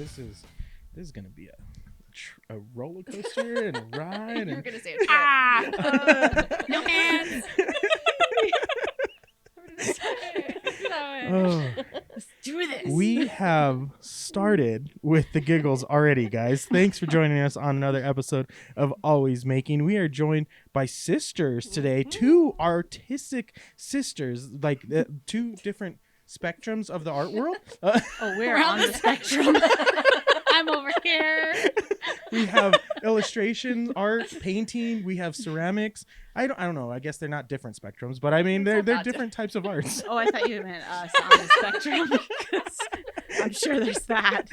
this is gonna be a roller coaster and a ride. You were And gonna say a trip. No hands. Let's do this. we have started with the giggles already, guys. Thanks for joining us on another episode of Always Making. We are joined by sisters today, two artistic sisters, like two different spectrums of the art world. Oh, we're on the spectrum. I'm over here. We have illustration, art, painting. We have ceramics. I don't know. I guess they're not different spectrums, but I mean they're different types of arts. Oh, I thought you meant us on the spectrum. Because I'm sure there's that.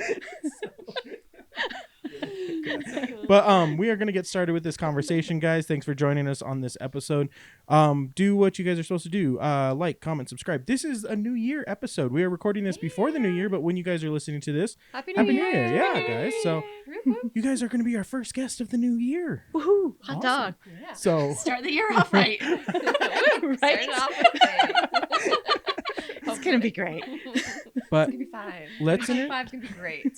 But we are going to get started with this conversation, guys. Thanks for joining us on this episode. Do what you guys are supposed to do. Like, comment, subscribe. This is a New Year episode. We are recording this before the New Year, but when you guys are listening to this, Happy New Year. Yeah, guys. So you guys are going to be our first guest of the new year. Woohoo! Hot Awesome. dog. Yeah. So Start the year off right. Started off with a bang. It's gonna be great. but It's gonna be fine. Let's 2025 can be great.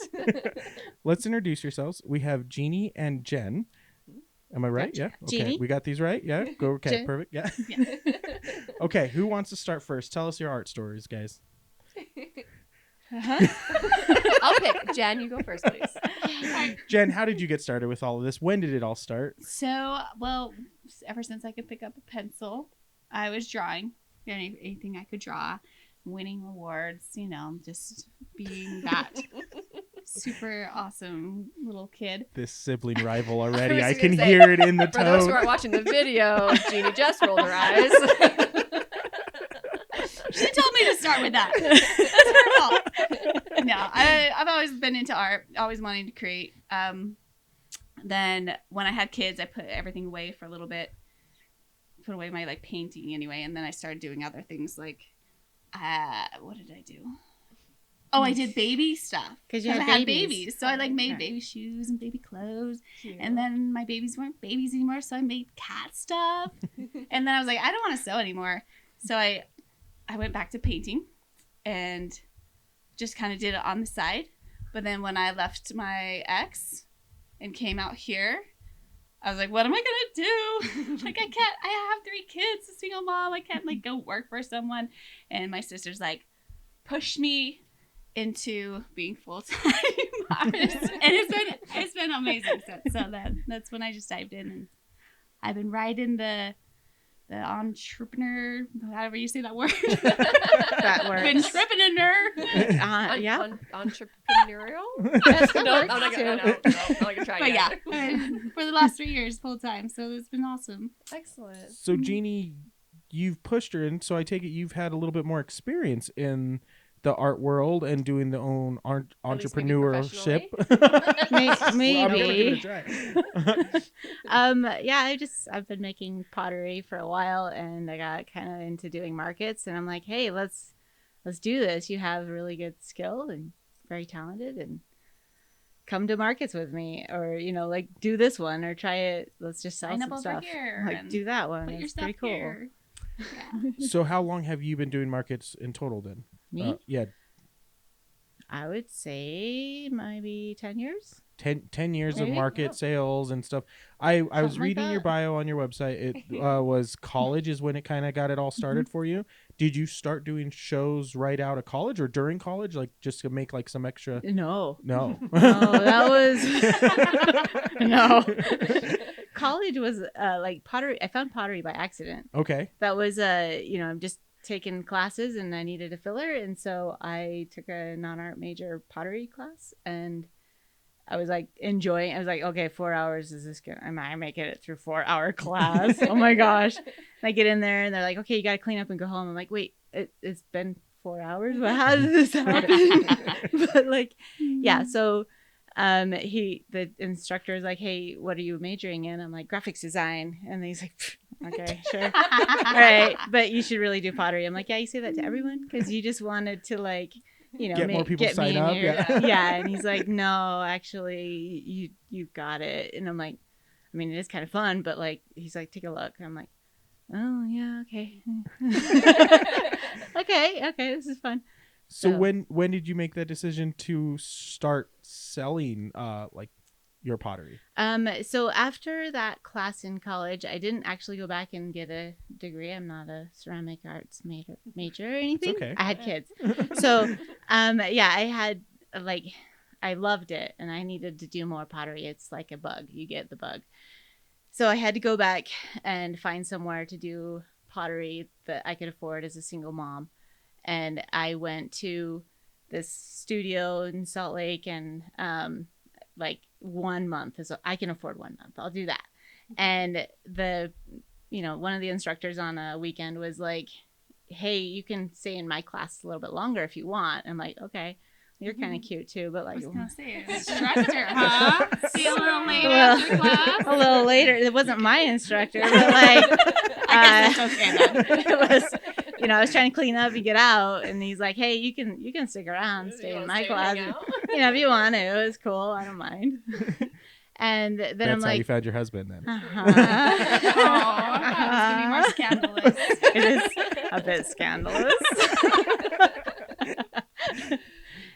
let's introduce yourselves. We have Jeannie and Jen. Am I right? Gotcha. Yeah. Okay. Jeannie. We got these right? Yeah. Go. Okay. Jen. Perfect. Yeah. Yeah. Okay. Who wants to start first? Tell us your art stories, guys. Uh-huh. I'll pick. Jen, you go first, please. Jen, how did you get started with all of this? When did it all start? So, well, ever since I could pick up a pencil, I was drawing anything I could draw, winning awards, just being that super awesome little kid. This sibling rival already. was I gonna can say, hear it in the For those who tone. aren't watching the video, Jeannie just rolled her eyes. She told me to start with that. That's her fault. No, I've always been into art, always wanting to create. Then when I had kids, I put everything away for a little bit. Put away my painting anyway, and then I started doing other things like, what did I do? Oh, I did baby stuff Because you I had had babies. babies, so I made Right. baby shoes and baby clothes. Cute. And then my babies weren't babies anymore, so I made cat stuff. And then I was like, I don't want to sew anymore, so I went back to painting, and just kind of did it on the side. But then when I left my ex and came out here, I was like, what am I gonna do? I can't. I have 3 kids, a single mom. I can't go work for someone. And my sister's pushed me into being full-time artist, and it's been amazing since. So that's when I just dived in, and I've been riding the entrepreneur, however you say that word. That works. Been tripping in her. Yeah. Entrepreneurial? That No, I'm works not too. gonna. No, I'm not gonna try But again. yeah, for the last 3 years, full time. So it's been awesome. Excellent. So, Jeannie, you've pushed her in, so I take it you've had a little bit more experience in the art world and doing the own least maybe entrepreneurship. Maybe. Well, I'm gonna give it a try. Yeah, I've been making pottery for a while, and I got kind of into doing markets, and I'm like, hey, let's do this. You have really good skill and very talented, and come to markets with me, or do this one, or try it. Let's just sell Sign up some over stuff. here and Do that one. Put your It's stuff pretty cool. here. Yeah. So, how long have you been doing markets in total then? Me? Yeah, I would say maybe 10 years. 10 years of Maybe? market sales and stuff. I was Something like reading your that. bio on your website. It was college is when it kind of got it all started for you. Did you start doing shows right out of college or during college, just to make some extra? No. No. No, that was no. College was pottery. I found pottery by accident. Okay. That was I'm just taking classes and I needed a filler, and so I took a non-art major pottery class, and I was enjoying. I was like, okay, 4 hours is this good? Am I making it through 4-hour class? Oh my gosh! And I get in there and they're like, okay, you got to clean up and go home. I'm like, wait, it's been 4 hours. But how did this happen? But yeah, so. The instructor is like, hey, what are you majoring in? I'm like, graphics design. And he's like, okay, sure. All right. But you should really do pottery. I'm like, yeah, you say that to everyone? Because you just wanted to Get more people get sign me in up. here. Yeah. Yeah. And he's like, no, actually, you got it. And I'm like, I mean, it is kind of fun, but he's like, take a look. And I'm like, oh yeah, okay. Okay, this is fun. So when did you make that decision to start selling like your pottery? So after that class in college, I didn't actually go back and get a degree. I'm not a ceramic arts major or anything. okay. I had kids. So, yeah, I had like, I loved it and I needed to do more pottery. It's like a bug. You get the bug. So I had to go back and find somewhere to do pottery that I could afford as a single mom. And I went to this studio in Salt Lake and, like 1 month is I can afford 1 month. I'll do that. And one of the instructors on a weekend was like, hey, you can stay in my class a little bit longer if you want. I'm like, okay, you're kind of cute too, but like, I was gonna say instructor, huh? See a little later after class. A little later. It wasn't my instructor, but like, I guess that's okay then. it was, I was trying to clean up and get out, and he's like, hey, you can stick around, stay in my class, if you want to. It was cool. I don't mind. And then That's I'm how like, you found your husband then. Oh, it's gonna be more scandalous. It is a bit scandalous.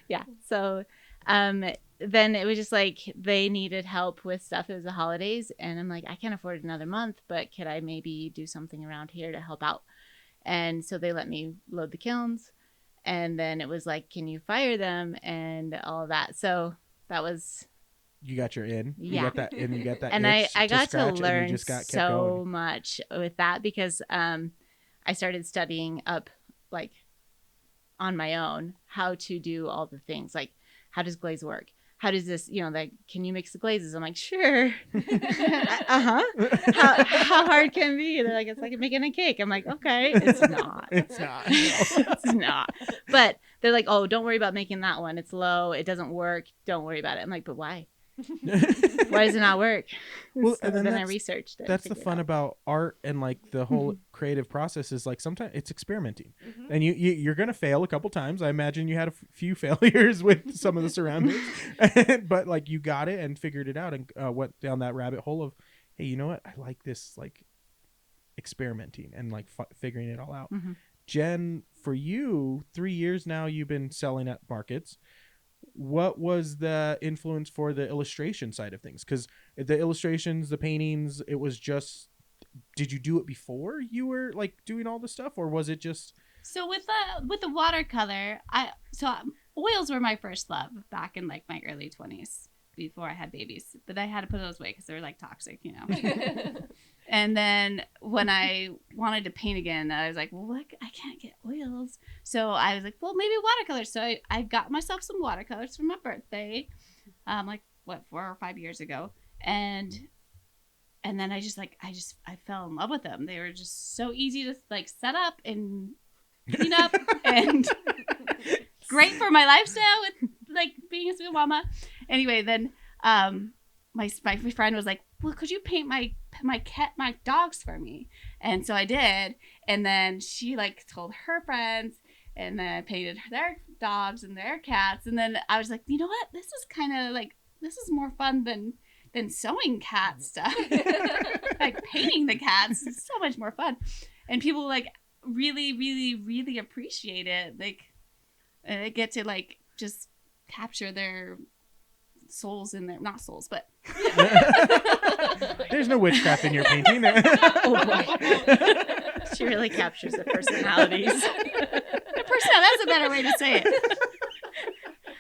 Yeah. So, then it was just like they needed help with stuff. It was the holidays, and I'm like, I can't afford another month, but could I maybe do something around here to help out? And so they let me load the kilns, and then it was like, can you fire them and all of that. So that was. You got your in. Yeah. You got that in. You got that. And itch I got to scratch, and you learn just kept so going. much with that because I started studying up like on my own how to do all the things. Like, how does glaze work? How does this, like, can you mix the glazes? I'm like, sure. Uh-huh. How hard can it be? They're like, it's like making a cake. I'm like, okay. It's not. It's not. It's not. But they're like, oh, don't worry about making that one. It's low. It doesn't work. Don't worry about it. I'm like, but why? Why does it not work? Well, So and then I researched it. That's the fun about art and like the whole creative process is like sometimes it's experimenting, and you're gonna fail a couple times. I imagine you had a few failures with some of the ceramics, but like you got it and figured it out and went down that rabbit hole of, hey, you know what? I like this, like experimenting and like figuring it all out. Mm-hmm. Jen, for you, 3 years now you've been selling at markets. What was the influence for the illustration side of things? Because the illustrations, the paintings, it was just, did you do it before you were like doing all the stuff, or was it just? So with the watercolor, oils were my first love back in like my early 20s before I had babies, but I had to put those away because they were like toxic, And then when I wanted to paint again, I was like, well, I can't get oils. So I was like, well, maybe watercolors. So I got myself some watercolors for my birthday, 4 or 5 years ago. And then I fell in love with them. They were just so easy to like set up and clean up and great for my lifestyle with like being a single mama. Anyway, then my friend was like, well, could you paint my dogs for me? And so I did. And then she like told her friends, and then I painted their dogs and their cats. And then I was like, you know what? This is kind of like, this is more fun than sewing cat stuff. Like painting the cats is so much more fun. And people like really, really, really appreciate it. Like they get to like just capture their souls in there, not souls, but There's no witchcraft in your painting. Oh boy. She really captures the personalities. That's a better way to say it.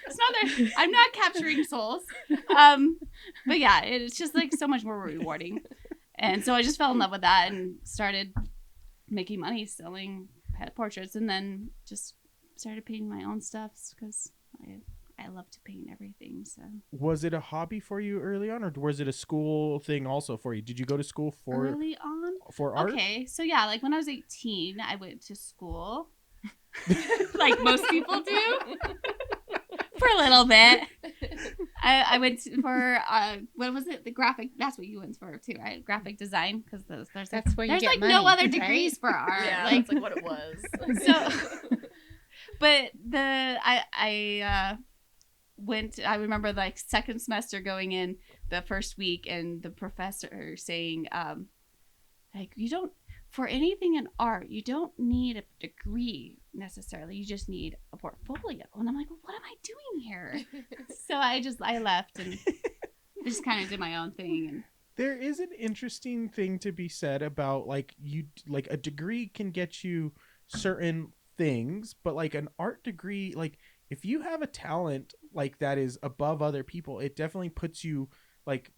It's not that I'm not capturing souls, but yeah, it's just like so much more rewarding. And so I just fell in love with that and started making money selling pet portraits, and then just started painting my own stuff because I love to paint everything. So was it a hobby for you early on, or was it a school thing also for you? Did you go to school for early on for art? Okay, so yeah, like when I was 18, I went to school, like most people do, for a little bit. I went for what was it? The graphic. That's what you went for too, right? Graphic design, because That's where you there's get like money, no other right? degrees for art. Yeah, like that's like what it was. so. But I remember like second semester going in the first week, and the professor saying, like, for anything in art, you don't need a degree necessarily. You just need a portfolio. And I'm like, well, what am I doing here? So I left and just kind of did my own thing. And There is an interesting thing to be said about like a degree can get you certain things, but like an art degree, like if you have a talent like that is above other people, it definitely puts you like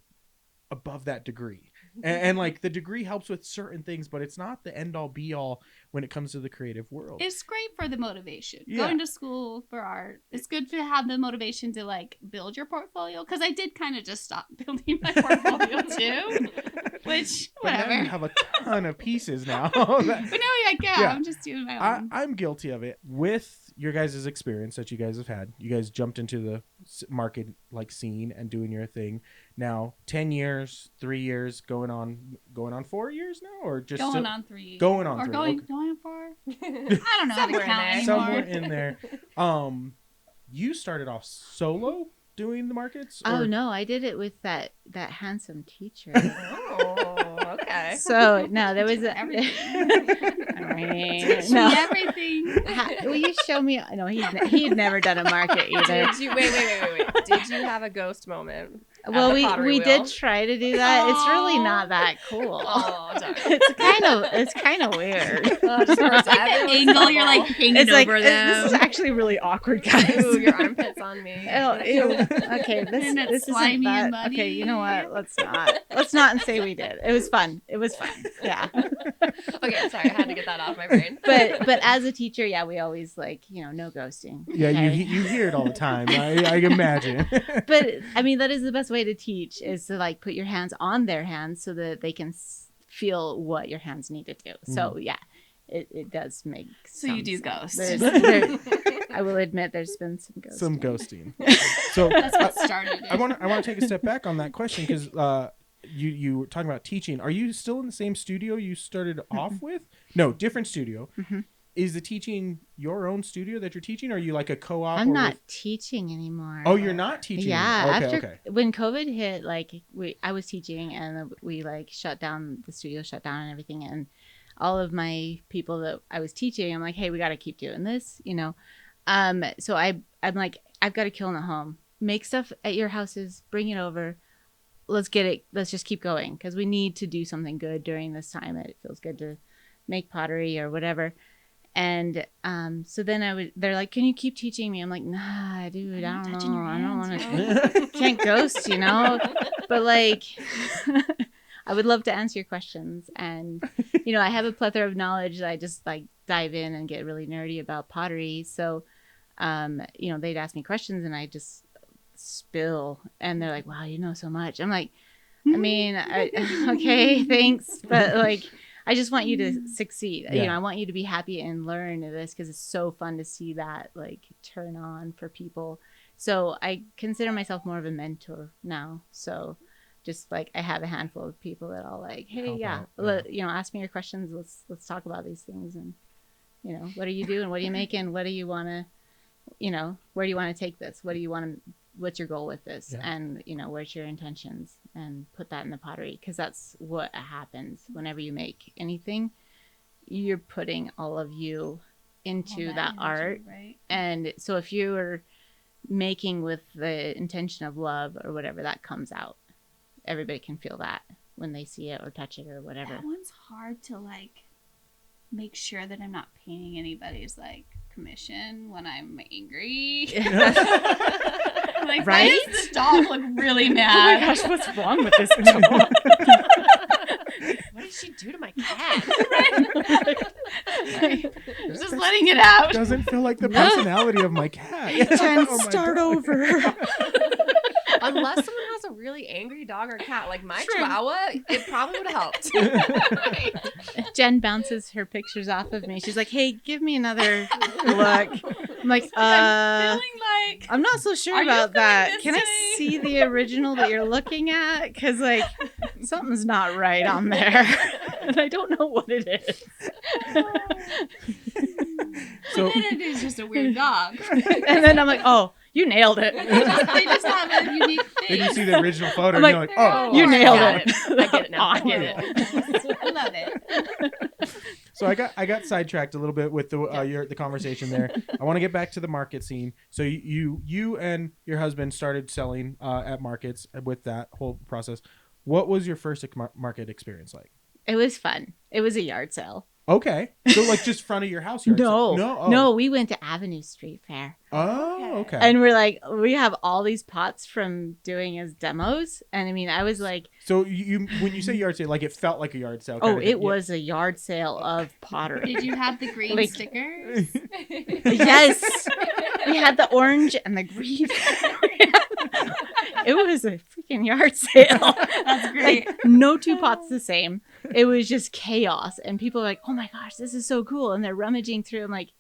above that degree. And like the degree helps with certain things, but it's not the end all be all when it comes to the creative world. it's great for the motivation. Yeah. Going to school for art, it's good to have the motivation to like build your portfolio. Because I did kind of just stop building my portfolio too, which But whatever. now you have a ton of pieces now. But now Yeah. I'm just doing my own. I'm guilty of it. With your guys' experience that you guys have had, you guys jumped into the market like scene and doing your thing. Now 10 years, 3 years, going on 4 years now, or just going still- on 3. going on or 3, going okay. going on 4. I don't know how to Somewhere in count there. anymore. Somewhere in there. You started off solo doing the markets? Oh or- no, I did it with that handsome teacher. Oh, okay. So no, there was a Teach no. me everything. Will you show me? No, he had never done a market either. Did you wait? Did you have a ghost moment? at Well, the we pottery wheel? did try to do that. It's really not that cool. Oh, darn. It's kind of weird. Just for a second, The angle, you're like hanging It's like over this is them. actually really awkward, guys. Ooh, your armpits on me. Oh, ew. Okay, Isn't it this isn't slimy that. and muddy? Okay, you know what? Let's not say we did. It was fun. Yeah. Okay, sorry, I had to get that off my brain. But as a teacher, yeah, we always like no ghosting. Yeah, okay? you hear it all the time. I imagine. But I mean, that is the best way to teach is to like put your hands on their hands so that they can feel what your hands need to do. So yeah, it does make. So you do ghost. I will admit there's been some ghosting. Some ghosting. So That's what started it. I want to take a step back on that question because you were talking about teaching. Are you still in the same studio you started off with? No, different studio. Mm-hmm. Is the teaching your own studio that you're teaching? Or are you like a co-op? I'm or not with- teaching anymore. Oh, you're not teaching. Yeah, anymore. after when COVID hit, like I was teaching and we like shut down the studio, shut down and everything, and all of my people that I was teaching, I'm like, hey, we got to keep doing this, you know. So I'm like, I've got to kill in the home, make stuff at your houses, bring it over. Let's just keep going because we need to do something good during this time. It feels good to make pottery or whatever. And so then they're like, can you keep teaching me? I'm like, nah, dude, I don't know. I don't want to, can't ghost, you know, but like, I would love to answer your questions. And, you know, I have a plethora of knowledge that I just like dive in and get really nerdy about pottery. So, you know, they'd ask me questions and I just spill and they're like, wow, you know so much. I'm like, I mean, okay, thanks. But like, I just want you to succeed. Yeah. You know, I want you to be happy and learn this because it's so fun to see that like turn on for people. So I consider myself more of a mentor now. So just like I have a handful of people that I'll like, hey, Help yeah, out, you know, ask me your questions. Let's talk about these things. And, you know, what are you doing? What are you making? What do you want to, you know, where do you want to take this? What do you want to, what's your goal with this? Yeah. And, you know, where's your intentions? And put that in the pottery because that's what happens whenever you make anything. You're putting all of you into that art. Right. And so if you're making with the intention of love or whatever, that comes out. Everybody can feel that when they see it or touch it or whatever. That one's hard to like make sure that I'm not painting anybody's like commission when I'm angry. Like, why Right? does this dog look really Oh my mad? gosh, what's wrong with this dog? What did she do to my cat? Just letting it out. Doesn't feel like the personality of my cat. Jen, Oh my start God. over. Unless someone has a really angry dog or cat, like my True. chihuahua, it probably would have helped. Jen bounces her pictures off of me. She's like, hey, give me another look. I'm like, I'm feeling like I'm not so sure Are you about feeling that. this Can I today? see the original that you're looking at? Because, like, something's not right on there. And I don't know what it is. So then it is just a weird dog. And then I'm like, oh, You nailed it. They just have a unique Then thing. you see the original photo I'm and like, you're like, oh, you nailed got it. I get it now. I get it. I love it. So I got sidetracked a little bit with the conversation there. I want to get back to the market scene. So you and your husband started selling at markets with that whole process. What was your first market experience like? It was fun. It was a yard sale. Okay, so like just front of your house yard No, sale? Oh. no, we went to Avenue Street Fair. Oh, okay. And we're like, we have all these pots from doing as demos. And I mean, I was like, So you when you say yard sale, like it felt like a yard sale. oh, kind of it thing. was a yard sale of pottery. Did you have the green Like- stickers? Yes. We had the orange and the green. It was a freaking yard sale. That's great. Like, no two pots the same. It was just chaos. And people were like, oh my gosh, this is so cool. And they're rummaging through. I'm like,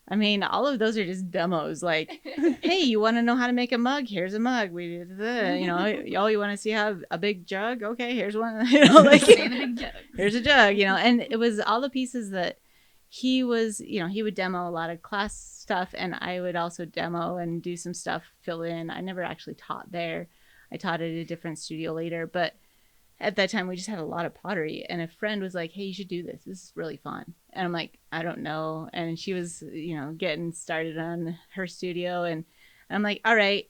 I mean, all of those are just demos. Like, hey, you want to know how to make a mug? Here's a mug. We did the, you know, oh, you want to see how a big jug? Okay, here's one. You know, like, Save a big jug. here's a jug, you know. And it was all the pieces that he was, you know, he would demo a lot of class stuff, and I would also demo and do some stuff, fill in. I never actually taught there. I taught at a different studio later, but at that time we just had a lot of pottery, and a friend was like, hey, you should do this. This is really fun. And I'm like, I don't know. And she was, you know, getting started on her studio, and I'm like, all right.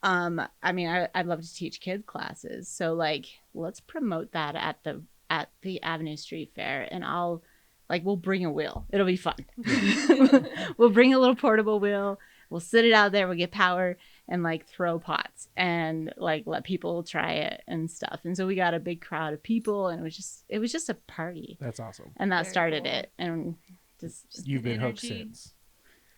I mean, I'd love to teach kids classes. So like, let's promote that at the Avenue Street Fair, and we'll bring a wheel. It'll be fun. We'll bring a little portable wheel. We'll sit it out there. We'll get power and like throw pots and like let people try it and stuff. And so we got a big crowd of people, and it was just a party. That's awesome. And that Very started cool. it. And just You've good been hooked energy. since.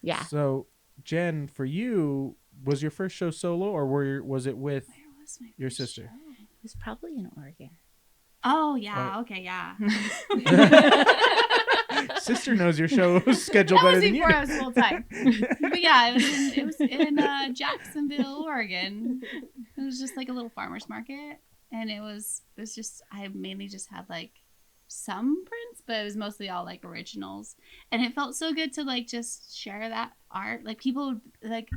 yeah. So Jen, for you, was your first show solo or was it with Where was my your first sister? show? It was probably in Oregon. Oh yeah. Oh. Okay. Yeah. Sister knows your show schedule That better was than you. before I was full time. But yeah, it was in Jacksonville, Oregon. It was just like a little farmer's market, and it was just I mainly just had like some prints, but it was mostly all like originals, and it felt so good to like just share that art. Like people like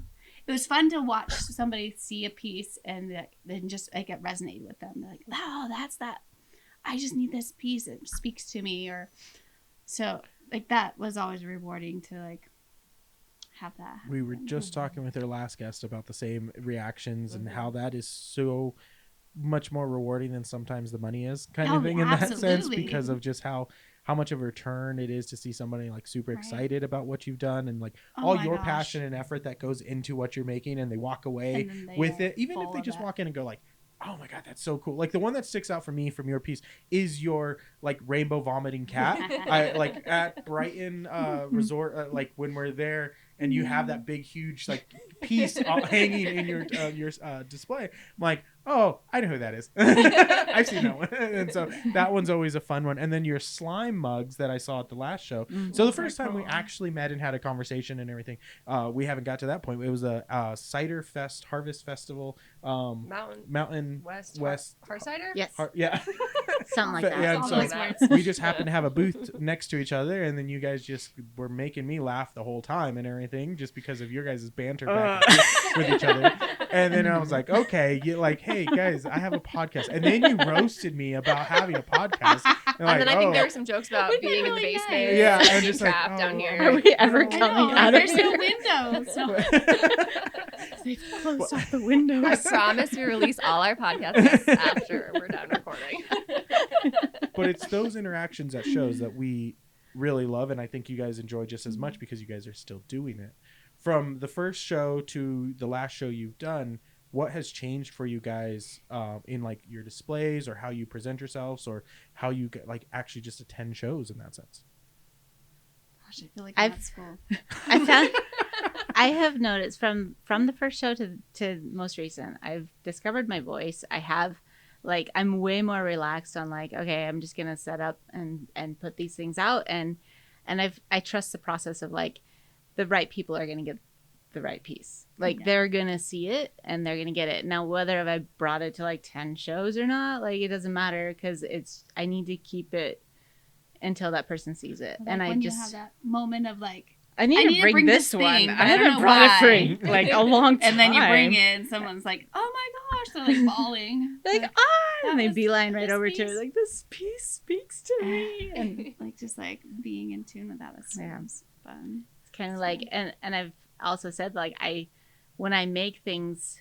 it was fun to watch somebody see a piece and then just like it resonated with them. They're like, oh, that's that. I just need this piece. It speaks to me, or so like that was always rewarding to like have that. We were just talking with our last guest about the same reactions and how that is so much more rewarding than sometimes the money is kind of Oh, thing in that sense, absolutely. because of just how much of a return it is to see somebody like super Right. excited about what you've done and like Oh all my your gosh. passion and effort that goes into what you're making, and they walk away And then they with are it, even if full they of just it. walk in and go like, oh my god, that's so cool. Like the one that sticks out for me from your piece is your like rainbow vomiting cat. I like at Brighton resort, like when we're there and you have that big huge like piece hanging in your display. I'm like, oh, I know who that is. I've seen that one. And so that one's always a fun one. And then your slime mugs that I saw at the last show. So the first time we actually met and had a conversation and everything, we haven't got to that point. It was a cider fest, harvest festival, Mountain West. Hard cider? Yes. yeah. Something like that. Yeah, and All so those that. words. we just happened to have a booth next to each other, and then you guys just were making me laugh the whole time and everything, just because of your guys' banter back and forth with each other. And then I was like, okay, you like, hey guys, I have a podcast, and then you roasted me about having a podcast. And then I think there were some jokes about We've been being in the really basement. nice. Yeah, and I'm being just like, trapped down oh, here. Are we ever I coming know, out of there's here? no window. So They've closed off the windows. I promise we release all our podcasts after we're done recording. But it's those interactions at shows that we really love, and I think you guys enjoy just as much because you guys are still doing it. From the first show to the last show you've done, what has changed for you guys in like your displays or how you present yourselves or how you like actually just attend shows in that sense? gosh, I feel like I've- I'm at school. I have noticed from the first show to most recent, I've discovered my voice. I have like I'm way more relaxed on like, okay, I'm just gonna set up and put these things out, and I trust the process of like the right people are gonna get the right piece. Like Yeah. they're gonna see it and they're gonna get it. Now whether I brought it to like 10 shows or not, like it doesn't matter, because I need to keep it until that person sees it. Like and I when just you have that moment of like, I need to bring this thing, one. but I I don't haven't know brought why. it for like a long time. And then you bring it, and someone's like, "Oh my gosh!" They're like bawling, like, Like, and they was- beeline right this over to piece- it, like, this piece speaks to me. And like just like being in tune with that. That's so Yeah. fun. it's kind of like, and I've also said, like, when I make things,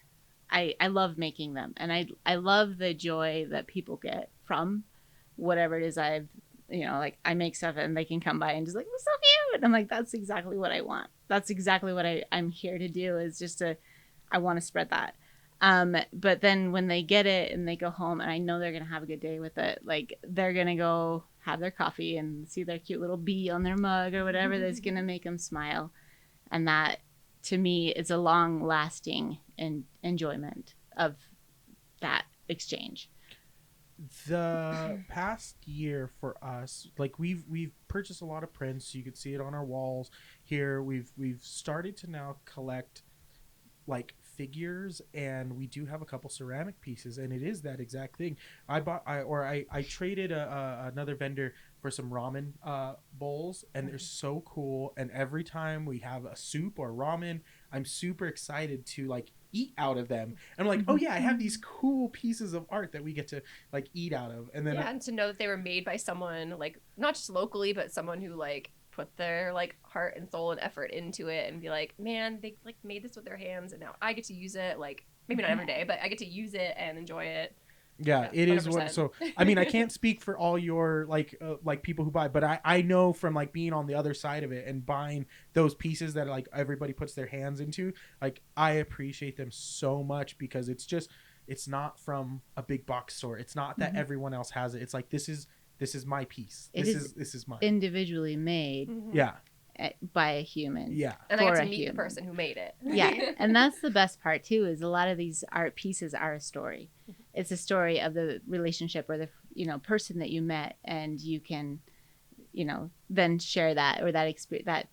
I love making them, and I love the joy that people get from whatever it is like I make stuff and they can come by and just like, it's so cute. And I'm like, that's exactly what I want. That's exactly what I'm here to do, is just I want to spread that. But then when they get it and they go home and I know they're going to have a good day with it, like they're going to go have their coffee and see their cute little bee on their mug or whatever that's going to make them smile. And that, to me, is a long lasting enjoyment of that exchange. The past year for us, like we've purchased a lot of prints. You could see it on our walls here. We've started to now collect like figures, and we do have a couple ceramic pieces, and it is that exact thing. I traded another vendor for some ramen bowls, and they're so cool. And every time we have a soup or ramen, I'm super excited to like eat out of them. And I'm like, oh yeah, I have these cool pieces of art that we get to like eat out of. And then and to know that they were made by someone like not just locally, but someone who like put their like heart and soul and effort into it, and be like, man, they like made this with their hands, and now I get to use it. Like maybe not every day, but I get to use it and enjoy it. yeah, it is 100%. what. So I mean, I can't speak for all your like people who buy, but I know from like being on the other side of it and buying those pieces that like everybody puts their hands into, like I appreciate them so much, because it's not from a big box store. It's not that everyone else has it. It's like this is my piece. This is mine. Individually made Yeah. by a human. Yeah. And I for got a to meet the human. person who made it. Yeah, and that's the best part too, is a lot of these art pieces are a story. It's a story of the relationship or the person that you met, and you can then share that, or that experience, that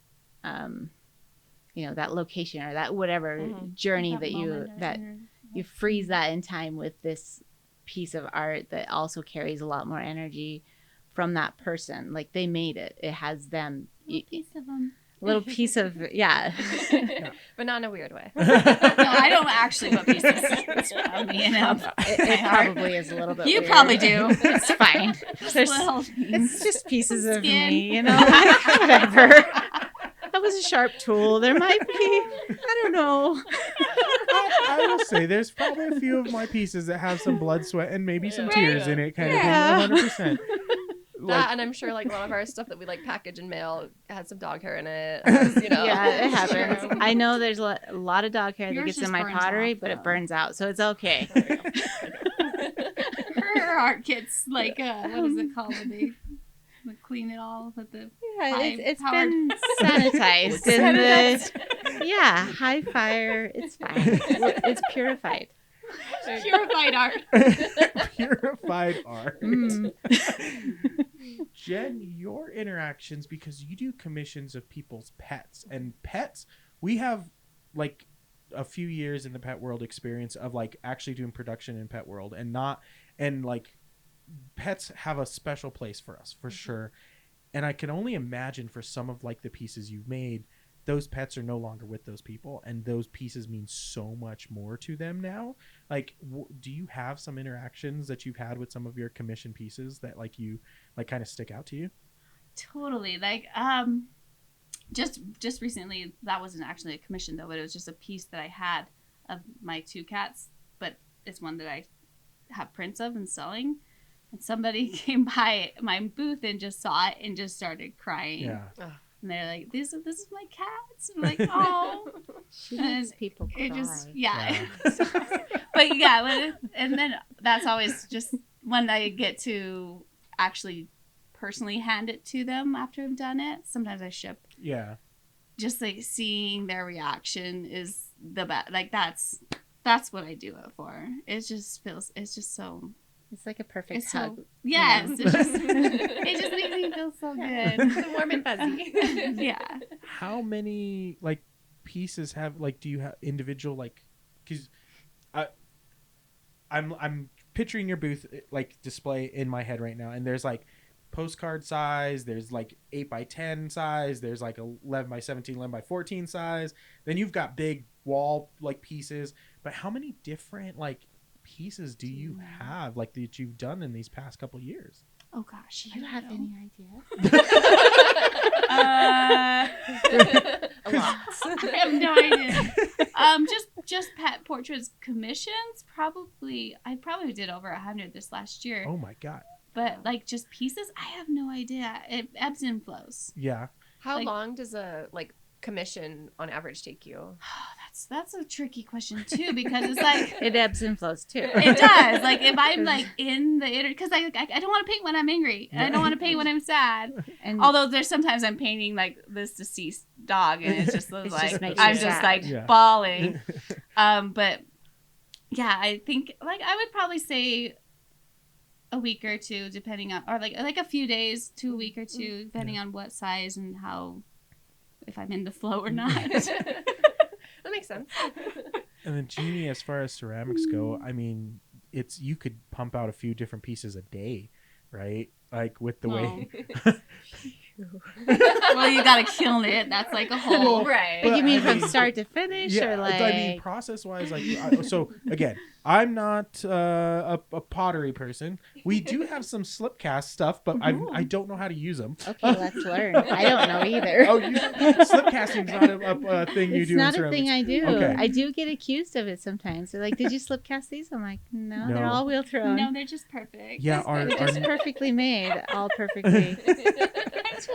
that location or that whatever journey that you freeze that in time with this piece of art that also carries a lot more energy from that person. Like they made it. It has them. A piece of them. Little piece of But not in a weird way. No, I don't actually put pieces. It's probably enough. It probably is a little bit. You weird. probably do. It's fine. There's, Little it's just pieces of skin. me, whatever. That was a sharp tool. There might be. I don't know. I will say there's probably a few of my pieces that have some blood, sweat, and maybe some Right. tears in it, kind Yeah. of thing. 100%. That, and I'm sure like a lot of our stuff that we like package and mail had some dog hair in it. Has, Yeah, it happens. I know there's a lot of dog hair that Yours gets just in my burns pottery, off, but it though. burns out, so it's okay. Her art gets like what is it called when they clean it all with the Yeah, High it's powered- been sanitized in the high fire. It's fine. It's purified. purified art. Purified art. Mm. Jen, your interactions, because you do commissions of people's pets, and pets, we have like a few years in the pet world experience of like actually doing production in pet world, and like pets have a special place for us for sure. And I can only imagine for some of like the pieces you've made, those pets are no longer with those people, and those pieces mean so much more to them now. Like, do you have some interactions that you've had with some of your commission pieces that like you like kind of stick out to you? Totally. Like just recently, that wasn't actually a commission though, but it was just a piece that I had of my two cats, but it's one that I have prints of and selling. And somebody came by my booth and just saw it and just started crying. Yeah. And they're like, this is my cats. I'm like, oh. She makes people cry. It just, but yeah, and then that's always just when I get to actually personally hand it to them after I've done it. Sometimes I ship. Yeah. Just like seeing their reaction is the best. Like that's what I do it for. It's just so. It's like a perfect It's hug. so yes. It just makes me feel so good. Warm and fuzzy. Yeah. How many like pieces have like do you have individual like because I'm picturing your booth like display in my head right now, and there's like postcard size. There's like 8x10 size. There's like 11x17, 11x14 size. Then you've got big wall like pieces. But how many different like pieces do you have like that you've done in these past couple years? Oh gosh, Do you have any idea? A lot. I have no idea. Just pet portraits commissions. I probably did over 100 this last year. Oh my God. But like just pieces, I have no idea. It ebbs and flows. Yeah. How Like- long does a like commission on average take you? That's a tricky question too, because it's like It ebbs and flows too. it does. Like if I'm like in the because I don't want to paint when I'm angry. And I don't want to paint when I'm sad. And Although there's sometimes I'm painting like this deceased dog, and it's just It like just makes I'm you just sad. like Yeah. bawling. But yeah, I think like I would probably say a week or two, depending on, or like a few days to a week or two, depending on what size and how, if I'm in the flow or not. That makes sense. And then Jeannie, as far as ceramics go, I mean, you could pump out a few different pieces a day, right? Like with the way. Well, you gotta kiln it. That's like a whole. Right. But you mean I from mean- start to finish, Yeah, or like? I mean, process-wise, like, so again, I'm not a pottery person. We do have some slip cast stuff, but I don't know how to use them. Okay, let's learn. I don't know either. Oh, slip casting's not a thing you It's do. not in a thing ceramics. I do. Okay. I do get accused of it sometimes. They're like, "Did you slip cast these?" I'm like, "No, they're No. all wheel thrown. No, they're just perfect. Yeah, our They're just perfectly made, all perfectly.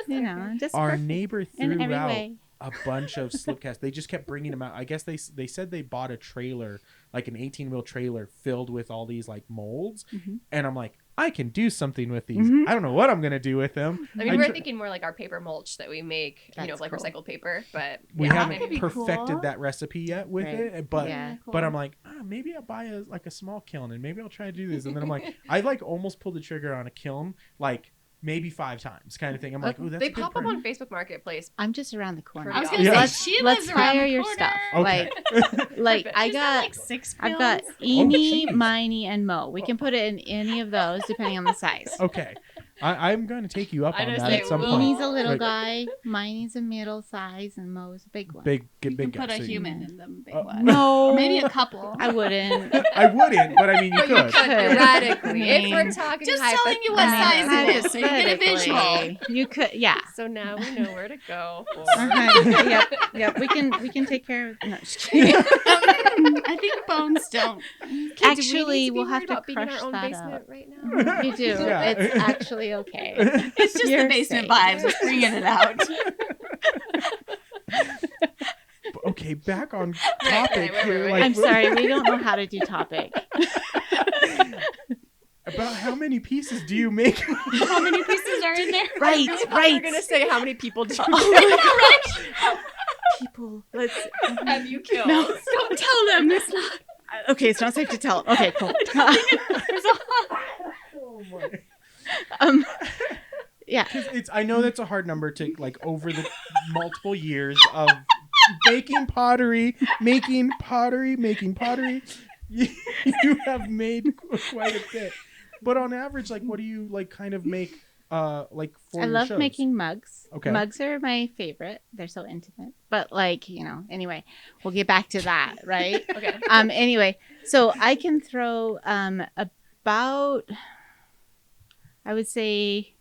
You know, just our perfect neighbor in threw every out way." a bunch of slip casts. They just kept bringing them out. I guess they said they bought a trailer, like an 18-wheel trailer filled with all these like molds, Mhm. and I'm like, I can do something with these. Mhm. I don't know what I'm gonna do with them. I mean, I we're tr- thinking more like our paper mulch that we make, That's like cool. recycled paper, but We yeah, haven't that'd be perfected cool. that recipe yet with Right. it, but Yeah. but I'm like, maybe I'll buy a small kiln and maybe I'll try to do this. And then I'm like, I like almost pulled the trigger on a kiln like maybe 5 times kind of thing. I'm like, oh, that's they a good pop up price. on Facebook Marketplace. I'm just around the corner. I was Pretty gonna Yeah. say she Let's lives around fire the your corner. stuff. Okay. Like I She's got, like 6 I've got films. Eeny, jeez. Miney, and Mo. We can put it in any of those depending on the size. Okay, I'm going to take you up I on just that say at some we'll- point. Eeny's a little Like, guy, Miney's a middle size, and Mo's a big one. big You big can put guy, a so you- human in the big Uh, one. No, Or maybe a couple. I wouldn't. I wouldn't, but I mean, you But you could. could theoretically, I if mean, we're talking just telling you what hypothetically. size it is, so you get a visual. Hypothetically, you could, yeah. So now we know where to go. For. Okay. Yep. We can take care of. No, just kidding. I think bones don't. Actually, we'll have to about being in crush our own that basement up. right now. You do. Yeah. It's actually okay. It's just You're the basement safe. vibes. Just bringing it out. Okay, back on topic wait, here. wait. Like, I'm sorry, we don't know how to do topic. about how many pieces do you make? How many pieces are in there? Right, You're gonna say how many people do People, let's. have you killed? No, don't tell them. It's not. Okay, it's not safe to tell. Okay, cool. Oh my. Yeah. It's. I know that's a hard number to like over the multiple years of making pottery. You have made quite a bit. But on average, like, what do you like kind of make? Like for I your love shows? making mugs. Okay. Mugs are my favorite. They're so intimate. But like, anyway, we'll get back to that, right? Okay. Anyway, so I can throw about, I would say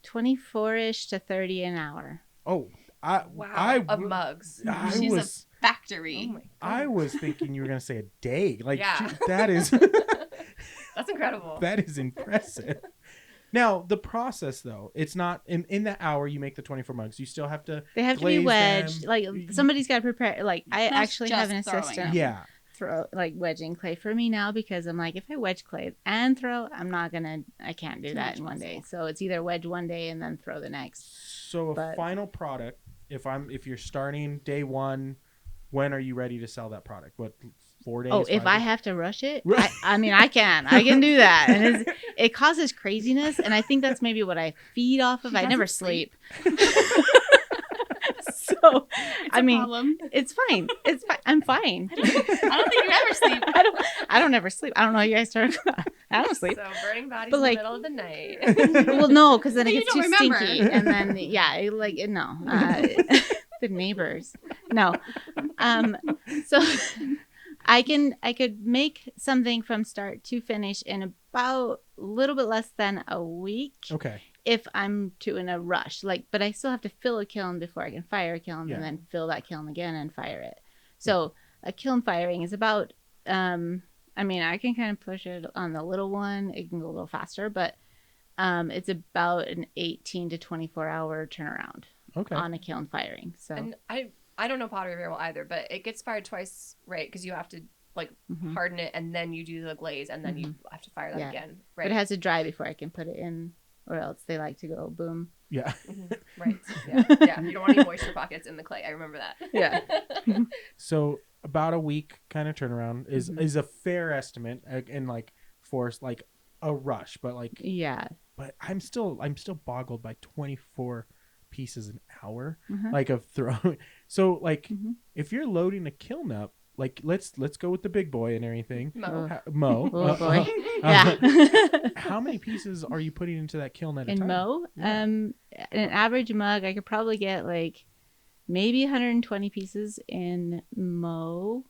24-ish to 30 an hour. Oh, Wow. Of mugs. I She's was. Factory. Oh my God. I was thinking you were gonna say a day. Like Yeah. that is That's incredible. that is impressive. Now the process though, it's not in that hour you make the 24 mugs. You still have to They have to be glaze wedged. them. Like somebody's got to prepare. Like I That's actually have an just throwing assistant them. yeah. throw like wedging clay for me now because I'm like if I wedge clay and throw, I can't do Too that much in one day. muscle. So it's either wedge one day and then throw the next. So a But- final product. If you're starting day one, when are you ready to sell that product? What 4 days? Oh, if 5 I days? have to rush it, Right. I mean, I can do that, and it causes craziness, and I think that's maybe what I feed off of. She I never doesn't sleep. sleep. So, It's I a mean, problem. it's fine. It's fine. I'm fine. I don't think you ever sleep. I don't ever sleep. I don't know how you guys start. I don't sleep. So burning bodies But, in like- the middle of the night. Well, no, because then But it you gets don't too remember. stinky, and then no, the neighbors. No, so I could make something from start to finish in about a little bit less than a week Okay. if I'm in a rush. Like, but I still have to fill a kiln before I can fire a kiln, Yeah. and then fill that kiln again and fire it. So a kiln firing is about. I mean, I can kind of push it on the little one. It can go a little faster, but it's about an 18 to 24 hour turnaround Okay. on a kiln firing. So And I don't know pottery very well either, but it gets fired twice, right? Because you have to like Mhm. harden it, and then you do the glaze, and then you have to fire that Yeah. again, but right? it has to dry before I can put it in, or else they like to go boom. Yeah. Mhm. Right. Yeah. Yeah. You don't want any moisture pockets in the clay. I remember that. Yeah. So about a week kind of turnaround is Mhm. is a fair estimate, and like for like a rush, but like Yeah. but I'm still boggled by 24 pieces an hour, Mhm. like of throwing. So like Mhm. if you're loading a kiln up, like let's go with the big boy and everything. Mo. Mo. Oh, boy. uh, Yeah. how many pieces are you putting into that kiln at a In time? Mo, Yeah. an average mug, I could probably get like maybe 120 pieces in Mo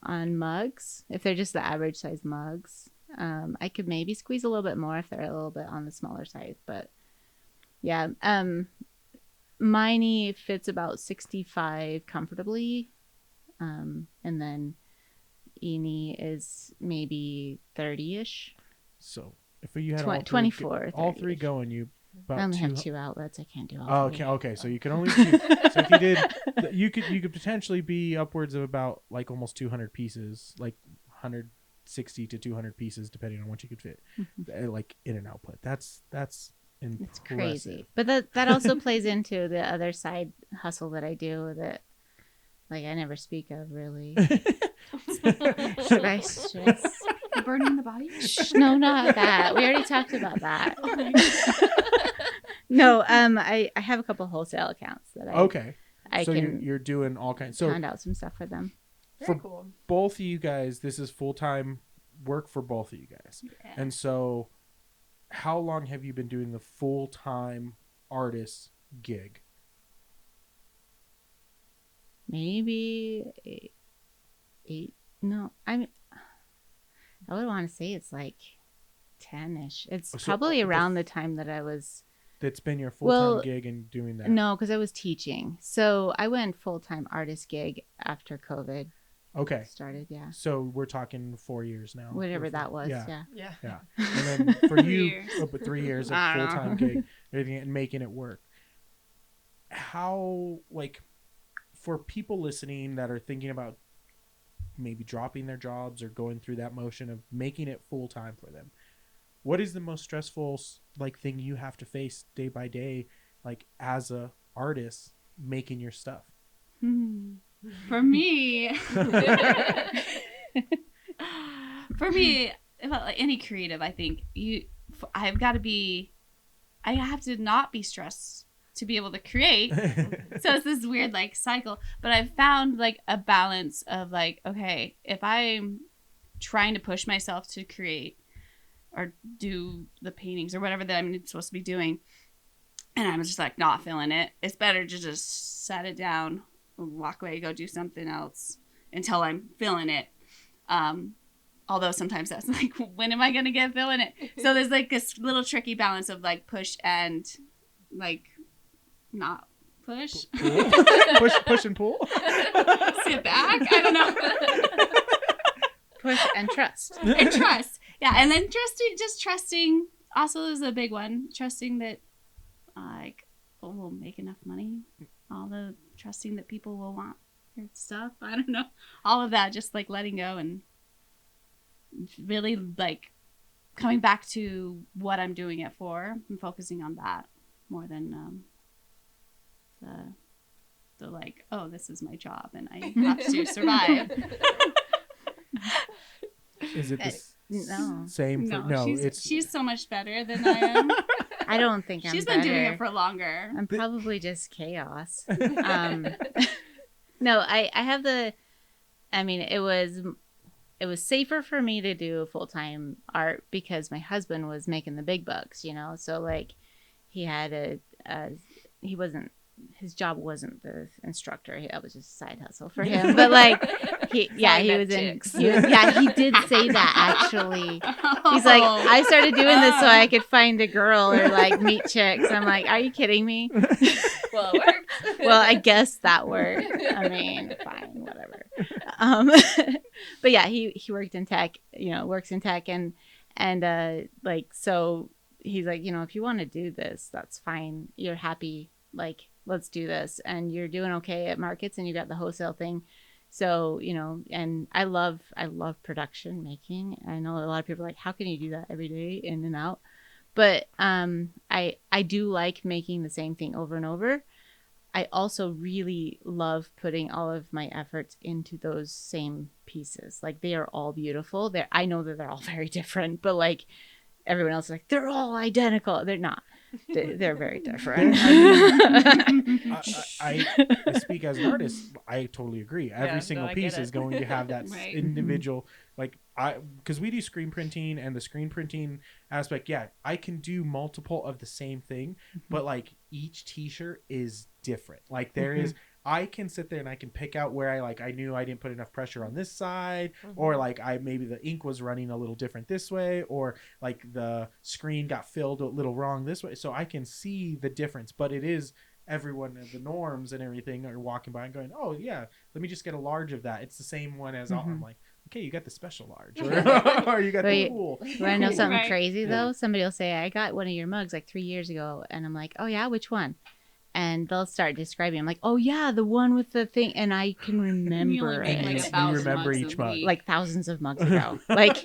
on mugs if they're just the average size mugs. I could maybe squeeze a little bit more if they're a little bit on the smaller side, but yeah. Miney fits about 65 comfortably, and then Eni is maybe 30ish. So if you had Twen- all three, 24, all three 30-ish. going, you about I only have two- 2 outlets. I can't do all Oh, three. okay. So you can only do. So if you did, you could potentially be upwards of about like almost 200 pieces, like 160 to 200 pieces, depending on what you could fit, like in an output. That's impressive. It's crazy. But that also plays into the other side hustle that I do that like I never speak of really. Should I stress? Burning the body? No, not that. We already talked about that. No, I have a couple wholesale accounts that Okay. I So can you're doing all kinds. So hand out some stuff for them. Very For- cool. both of you guys, this is full-time work for both of you guys. Yeah. And so how long have you been doing the full-time artist gig? Maybe eight. No, I would want to say it's like 10ish. It's So, probably the around the time that I was. That's been your full-time Well, gig and doing that? No, because I was teaching. So I went full-time artist gig after COVID Okay. started. Yeah. So we're talking 4 years now. Whatever that was. Yeah. Yeah. Yeah. And then for 3 you, years. but 3 years of I don't know. full-time gig, everything and making it work. How, like, for people listening that are thinking about maybe dropping their jobs or going through that motion of making it full-time for them, what is the most stressful, like, thing you have to face day by day, like, as a artist making your stuff? For me, about like any creative, I think I have to not be stressed to be able to create. So it's this weird like cycle, but I've found like a balance of like, okay, if I'm trying to push myself to create or do the paintings or whatever that I'm supposed to be doing, and I'm just like not feeling it, it's better to just set it down, walk away, go do something else until I'm feeling it. Although sometimes that's like, when am I gonna get feeling it? So there's like this little tricky balance of like push and like not push. push and pull. Sit back. I don't know. Push and trust. And trust. Yeah, and then trusting also is a big one. Trusting that like we'll make enough money. All the trusting that people will want your stuff. I don't know. All of that, just like letting go and really like coming back to what I'm doing it for and focusing on that more than the like, oh, this is my job and I have to survive. Is it the No. same? For, no, she's it's so much better than I am. I don't think I'm She's been doing better. it for longer. I'm probably just chaos. No, I have I mean, it was safer for me to do full-time art because my husband was making the big bucks, you know? So like he had he wasn't, his job wasn't the instructor. That was just a side hustle for him. But like he was chicks. he did say that actually. He's like, I started doing this so I could find a girl or like meet chicks. I'm like, are you kidding me? Well, it worked. Well, I guess that worked. I mean, fine, whatever. But yeah, he worked in tech, you know, works in tech and like, so he's like, you know, if you want to do this, that's fine. You're happy. Like, let's do this. And you're doing okay at markets and you got the wholesale thing. So, you know, and I love production making. I know a lot of people are like, how can you do that every day in and out? But I do like making the same thing over and over. I also really love putting all of my efforts into those same pieces. Like they are all beautiful. I know that they're all very different, but like everyone else is like, they're all identical. They're not. They're very different. I speak as an artist. I totally agree. Every single I piece get it. is going to have that Right. individual, like because we do screen printing and the screen printing aspect. Yeah, I can do multiple of the same thing, but like each T-shirt is different. Like there is. I can sit there and I can pick out where I knew I didn't put enough pressure on this side, or like maybe the ink was running a little different this way, or like the screen got filled a little wrong this way. So I can see the difference, but it is everyone the norms and everything are walking by and going, oh yeah, let me just get a large of that. It's the same one as all. I'm like, okay, you got the special large, or you got the cool. You want to know something Right. crazy though? Somebody will say, I got one of your mugs like 3 years ago, and I'm like, oh yeah, which one? And they'll start describing. I'm like, oh yeah, the one with the thing, and I can remember make, it. like, You 1,000 remember mugs each a mug. week. Like thousands of mugs ago. Like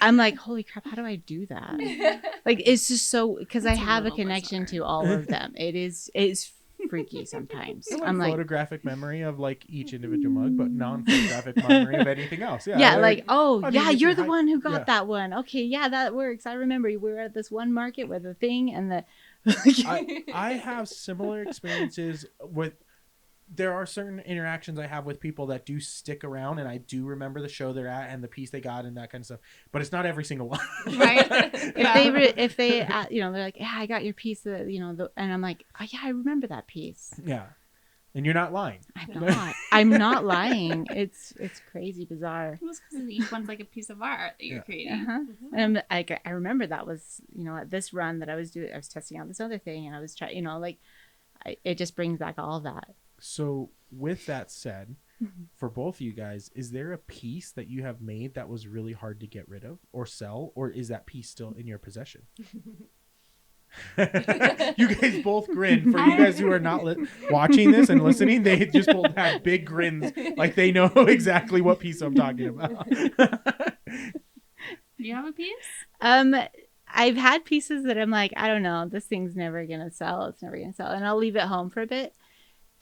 I'm like, holy crap, how do I do that? Like it's just so because I It's a have a little connection bizarre. to all of them. It's freaky sometimes. I I'm like, photographic memory of like each individual mug, but non-photographic memory of anything else. yeah, like, oh, I mean, yeah, it's you're your the one who got yeah. that one. Okay, yeah, that works. I remember we were at this one market where the thing and the. I have similar experiences with. There are certain interactions I have with people that do stick around, and I do remember the show they're at and the piece they got and that kind of stuff. But it's not every single one. Right. If they you know, they're like, yeah, I got your piece of, you know, and I'm like, oh yeah, I remember that piece. Yeah, and you're not lying. I'm not lying. It's crazy bizarre. It was because each one's like a piece of art that you're creating. And I remember that was, you know, at this run that I was doing, I was testing out this other thing, and I was trying, you know, like, it just brings back all of that. So with that said, for both of you guys, is there a piece that you have made that was really hard to get rid of or sell, or is that piece still in your possession? You guys both grinned. For you guys who are not watching this and listening, they just both had big grins, like they know exactly what piece I'm talking about. Do you have a piece? I've had pieces that I'm like, I don't know, this thing's never gonna sell. It's never gonna sell, and I'll leave it home for a bit.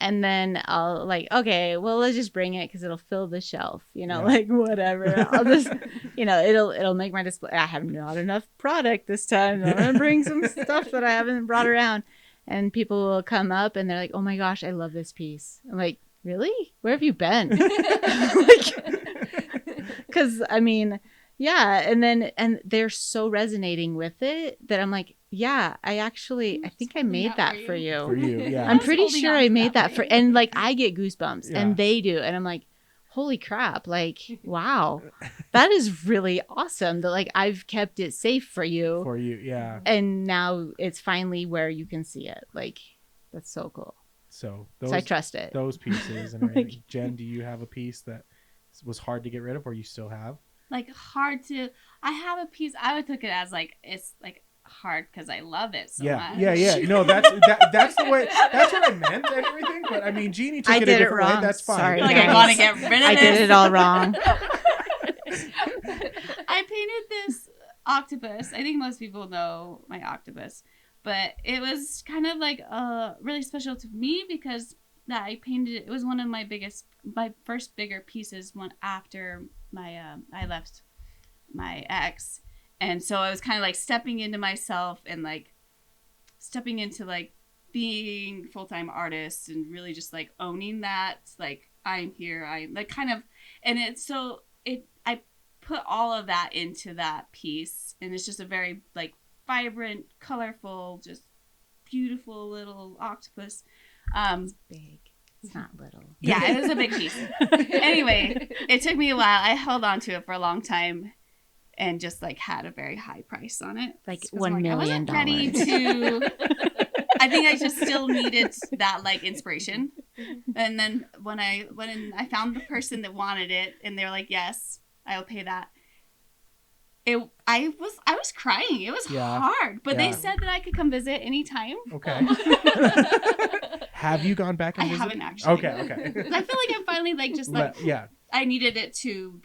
And then I'll like, okay, well, let's just bring it because it'll fill the shelf, you know, like whatever. I'll just, you know, it'll make my display. I have not enough product this time. I'm gonna bring some stuff that I haven't brought around, and people will come up and they're like, oh my gosh, I love this piece. I'm like, really? Where have you been? Because I mean, yeah, and they're so resonating with it that I'm like, yeah, I think I made that for you. For you, yeah. I'm pretty holding sure on I to made that that for for, you. and like I get goosebumps, Yeah. and they do, and I'm like, holy crap, like wow, that is really awesome. That like I've kept it safe for you, For you, yeah. and now it's finally where you can see it. Like that's so cool. So I trust it. those pieces and everything. Jen, do you have a piece that was hard to get rid of, or you still have? Like hard to. I have a piece. I would took it as like it's like hard because I love it so much. Yeah. No, that's the way. That's what I meant and everything. But I mean, Jeannie took I it a did it different way. wrong. That's fine. Sorry, Like guys. I want to get rid of I this. did it all wrong. I painted this octopus. I think most people know my octopus, but it was kind of like really special to me because that I painted it. It was one of my first bigger pieces. One after my I left my ex, and so I was kind of like stepping into myself and like stepping into like being full-time artists and really just like owning that, like I'm here, I like kind of, and it's so I put all of that into that piece, and it's just a very like vibrant, colorful, just beautiful little octopus. It's big. It's not little. Yeah, it was a big piece. Anyway, it took me a while. I held on to it for a long time and just like had a very high price on it. Like I $1 million. wasn't ready to. I think I just still needed that like inspiration. And then when I found the person that wanted it, and they were like, "Yes, I'll pay that." I was crying. It was hard, but they said that I could come visit anytime. Okay. Have you gone back and I visited? haven't actually. Okay. I feel like I'm finally like just like Yeah. I needed it to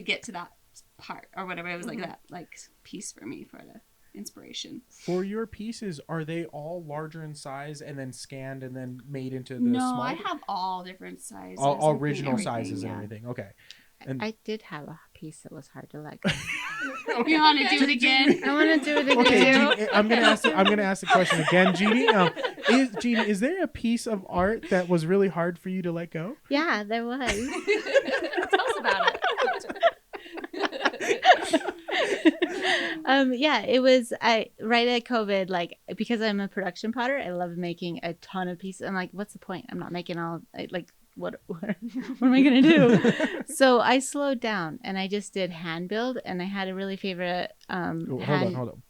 get to that part or whatever. It was like that like piece for me for the inspiration. For your pieces, are they all larger in size and then scanned and then made into the No, small? I have all different sizes. all and original everything, sizes yeah. and everything. Okay. And I did have a piece that was hard to let go. You want to do it again? I want to do it again. okay, Jeannie, I'm gonna ask the question again, Jeannie. Jeannie, is there a piece of art that was really hard for you to let go? Yeah, there was. Tell us about it. Yeah, it was right at COVID, like because I'm a production potter, I love making a ton of pieces. I'm like, what's the point? I'm not making all like what am I gonna do? So I slowed down and I just did hand build, and I had a really favorite Hold on.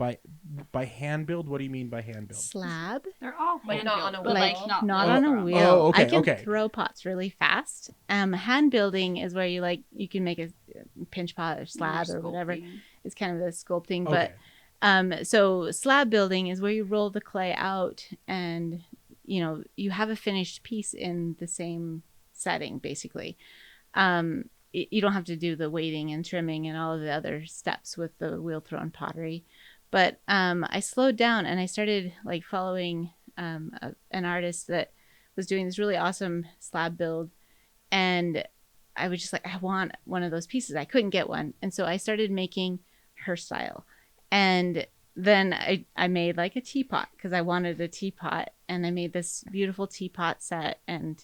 By hand build, what do you mean by hand build? slab. They're all Like not on a but, wheel. like Not on a wheel. Oh, okay, I can okay. throw pots really fast. Hand building is where you can make a pinch pot or slab or whatever. It's kind of the sculpting, Okay. but so slab building is where you roll the clay out, and you have a finished piece in the same setting basically. You don't have to do the weighting and trimming and all of the other steps with the wheel thrown pottery. But I slowed down and I started like following an artist that was doing this really awesome slab build, and I was just like, I want one of those pieces. I couldn't get one, and so I started making her style. And then I made like a teapot because I wanted a teapot, and I made this beautiful teapot set, and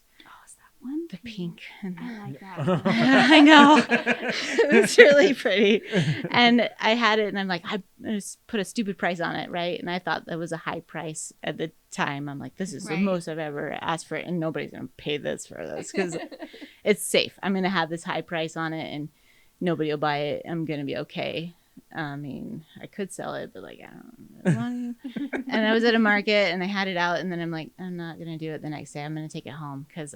One the pink. And I like that one. I know. It's really pretty. And I had it, and I'm like, I just put a stupid price on it, right? And I thought that was a high price at the time. I'm like, this is the Right. most I've ever asked for it, and nobody's going to pay this for this because it's safe. I'm going to have this high price on it, and nobody will buy it. I'm going to be okay. I mean, I could sell it, but like, I don't really want to. And I was at a market, and I had it out, and then I'm like, I'm not going to do it the next day. I'm going to take it home because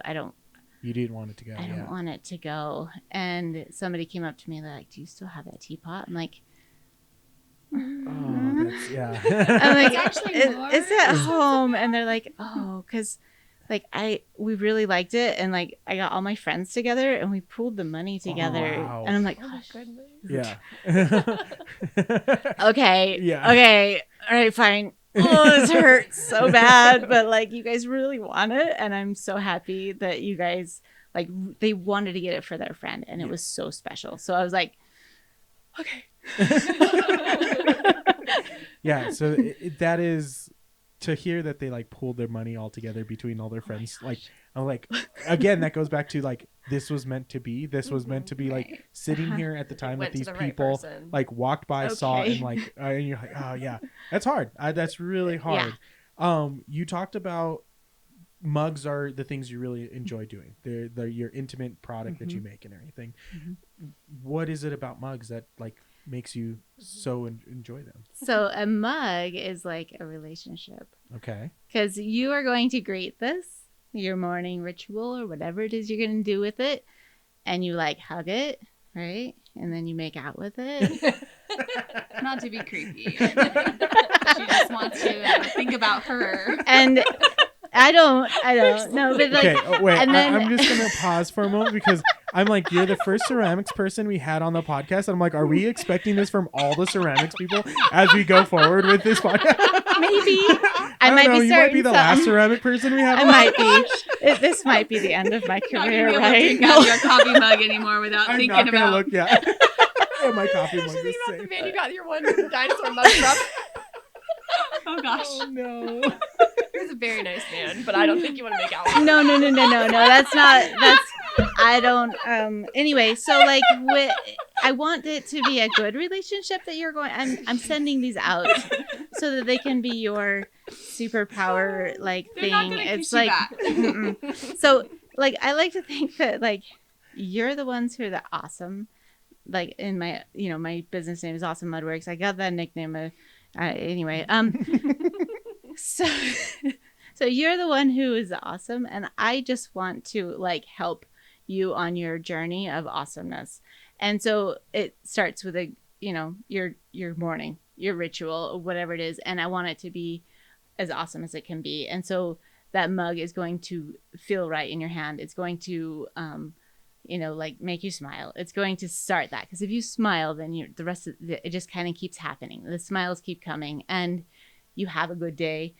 You didn't want it to go. I don't want it to go. And somebody came up to me, they're like, do you still have that teapot? I'm like, Oh, that's yeah. I'm like, It's actually it's at home. And they're like, oh, because like we really liked it, and like I got all my friends together and we pooled the money together. wow. And I'm like, Oh my gosh, goodness. Yeah. okay, Yeah. okay, all right, fine. Oh, this hurts so bad, but like you guys really want it, and I'm so happy that you guys like they wanted to get it for their friend, and it was so special. So I was like, okay. Yeah. So that is to hear that they like pooled their money all together between all their friends. Like, I'm like, again, that goes back to like this was meant to be. This was meant to be like sitting here at the time that Went to these the right people person. like walked by, saw, Okay. and like, and you're like, oh yeah, that's hard. That's really hard. You talked about mugs are the things you really enjoy doing. They're your intimate product that you make and everything. What is it about mugs that like makes you so enjoy them? So a mug is like a relationship, Okay. because you are going to greet this, your morning ritual or whatever it is you're going to do with it, and you like hug it, right? And then you make out with it. Not to be creepy. She just wants to think about her. And I don't know, but like, Okay, wait. and then- I'm just gonna pause for a moment because I'm like, you're the first ceramics person we had on the podcast, and I'm like, are we expecting this from all the ceramics people as we go forward with this podcast? maybe I don't might know, be you might be starting the last something. ceramic person we have. I on. might be. This might be the end of my Not gonna be career, able to right? drink out of your coffee mug anymore without I'm thinking not gonna about. look. Yeah. Yeah, my coffee mug Just is think about the the same. man you got your one dinosaur mug from. Oh gosh. Oh no. He was a very nice man, but I don't think you want to make out with him. No. That's not. I don't. Anyway, so like, I want it to be a good relationship that you're going. I'm sending these out so that they can be your superpower like They're thing. not gonna It's kiss you like, back. so like, I like to think that like you're the ones who are the awesome. Like in my, my business name is Awesome Mudworks. I got that nickname. Anyway, so. So you're the one who is awesome, and I just want to like help you on your journey of awesomeness. And so it starts with your morning, your ritual, whatever it is, and I want it to be as awesome as it can be. And so that mug is going to feel right in your hand. It's going to like make you smile. It's going to start that, because if you smile, then the rest of it just kind of keeps happening. The smiles keep coming, and you have a good day.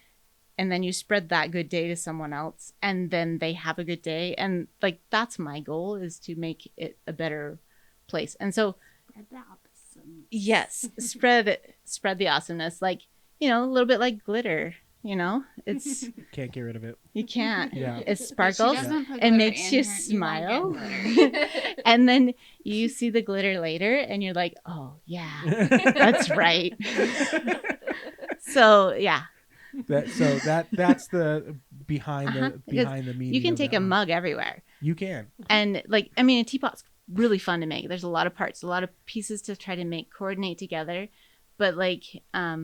And then you spread that good day to someone else, and then they have a good day. And like, that's my goal, is to make it a better place. And so, yes, spread the awesomeness, like, a little bit like glitter, it's, Can't get rid of it. you can't, Yeah. it She sparkles, doesn't put it glitter makes in you her- won't smile. get glitter. And then you see the glitter later, and you're like, oh yeah, that's right. So yeah. That's the behind the meaning. You can of take that a one. mug everywhere. You can. And like, I mean, a teapot's really fun to make. There's a lot of parts, a lot of pieces to try to coordinate together. But like, a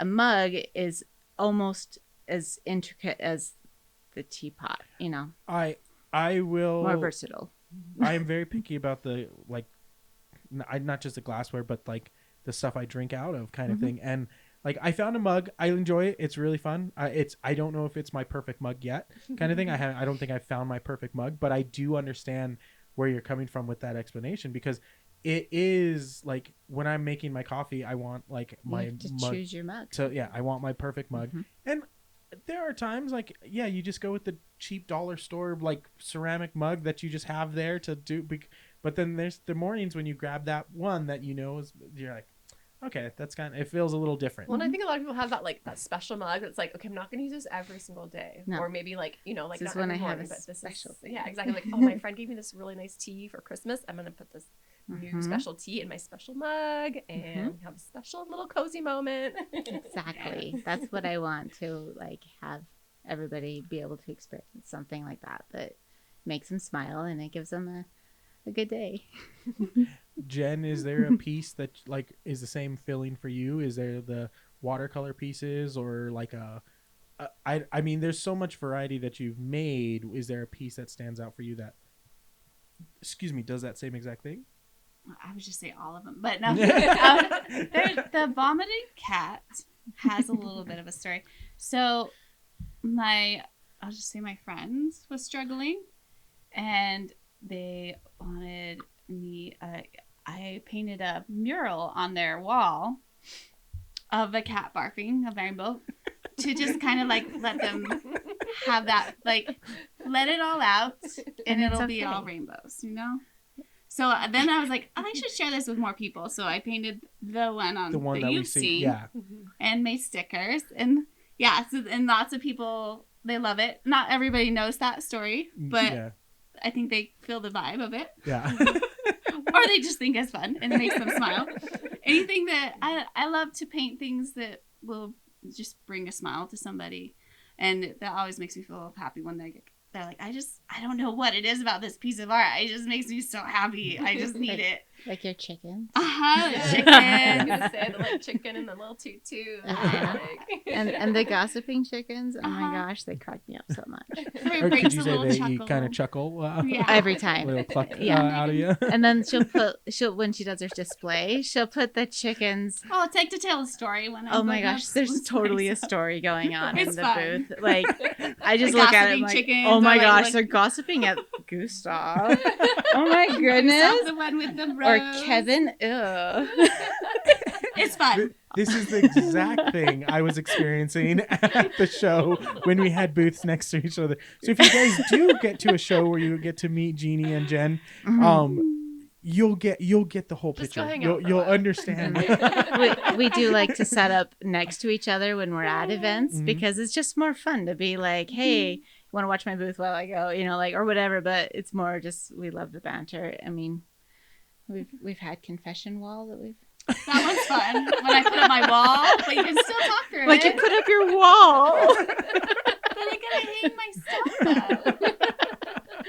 mug is almost as intricate as the teapot, I will. more versatile. I am very picky about the not just the glassware, but like the stuff I drink out of, kind of thing. And like, I found a mug. I enjoy it. It's really fun. I don't know if it's my perfect mug yet, kind of thing. I don't think I found my perfect mug, but I do understand where you're coming from with that explanation, because it is like, when I'm making my coffee, I want like my You have to mug. choose your mug. So yeah, I want my perfect mug. Mhm. And there are times like, yeah, you just go with the cheap dollar store like ceramic mug that you just have there to do. But then there's the mornings when you grab that one that you're like, okay, that's it feels a little different. Well, and I think a lot of people have that special mug that's like, okay, I'm not going to use this every single day. No. Or maybe like, like This is not when every I have morning, a but this special is, thing. yeah, exactly. Like, oh, my friend gave me this really nice tea for Christmas. I'm going to put this new Mhm. special tea in my special mug and have a special little cozy moment. Exactly. That's what I want to like have everybody be able to experience something like that makes them smile, and it gives them a good day. Jen, is there a piece that like is the same feeling for you? Is there the watercolor pieces, or like I mean, there's so much variety that you've made. Is there a piece that stands out for you that, excuse me, does that same exact thing? I would just say all of them, but no. The vomiting cat has a little bit of a story. So I'll just say my friends was struggling, and they wanted me. I painted a mural on their wall of a cat barfing a rainbow to just kind of like let them have that, like, let it all out, and And it's it'll be okay. all rainbows, So then I was like, I should share this with more people. So I painted the one on The one that we you've see, seen, yeah. and made stickers, and yeah, and lots of people, they love it. Not everybody knows that story, but yeah, I think they feel the vibe of it, yeah. or they just think it's fun and it makes them smile. Anything that I love to paint things that will just bring a smile to somebody, and that always makes me feel happy when they're like, I don't know what it is about this piece of art. It just makes me so happy. I just need it. Like your chicken. The I was chicken. gonna say the little chicken and the little tutu. Uh-huh. Like. And the gossiping chickens, oh my Uh-huh. gosh, they crack me up so much. It Or brings could you a say little that you chuckle. kind of chuckle Yeah. Every a time. little cluck Yeah. out of you? And then she'll when she does her display, she'll put the chickens. Oh, it's like to tell a story when I'm Oh my putting gosh, up there's some totally a stories up. story going on in It's the fun. booth. Like, I just The look at it, I'm gossiping like, chickens oh my are like- gosh, like- they're gossiping at Gustav. Oh my Yourself, goodness. the one with the Or rose. Kevin. Ew. It's fun. This is the exact thing I was experiencing at the show when we had booths next to each other. So if you guys do get to a show where you get to meet Jeannie and Jen, you'll get the whole Just picture. go hang out for a You'll while. understand. Mm-hmm. we do like to set up next to each other when we're at events Mhm. because it's just more fun to be like, hey, you want to watch my booth while I go, like, or whatever. But it's more just we love the banter. I mean, we've had confession wall that we've That one's fun. When I put up my wall, but you can still talk through like you it. put up your wall. But I gotta hang my stuff up.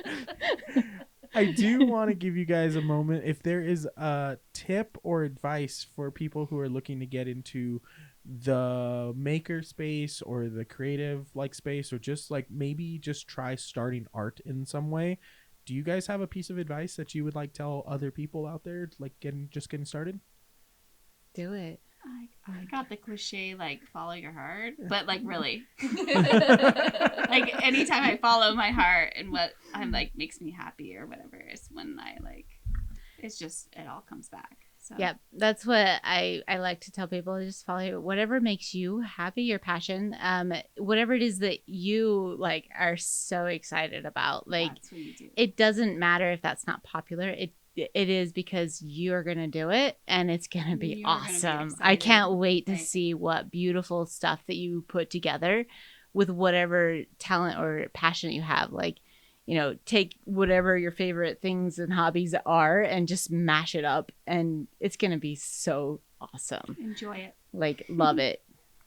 I do want to give you guys a moment. If there is a tip or advice for people who are looking to get into the maker space or the creative like space, or just like maybe just try starting art in some way, do you guys have a piece of advice that you would like tell other people out there, like getting started? Do it. I got the cliche like follow your heart, but like really, like anytime I follow my heart and what I'm like makes me happy or whatever is when I like, it's just it all comes back. So Yep, that's what I like to tell people. Just follow whatever makes you happy, your passion, whatever it is that you like are so excited about. Like that's what you do. it doesn't matter if that's not popular. It is because you're gonna do it and it's gonna be You're gonna be awesome. I excited. can't wait to Right. see what beautiful stuff that you put together with whatever talent or passion you have. Like, take whatever your favorite things and hobbies are and just mash it up and it's gonna be so awesome. Enjoy it. Like, love it.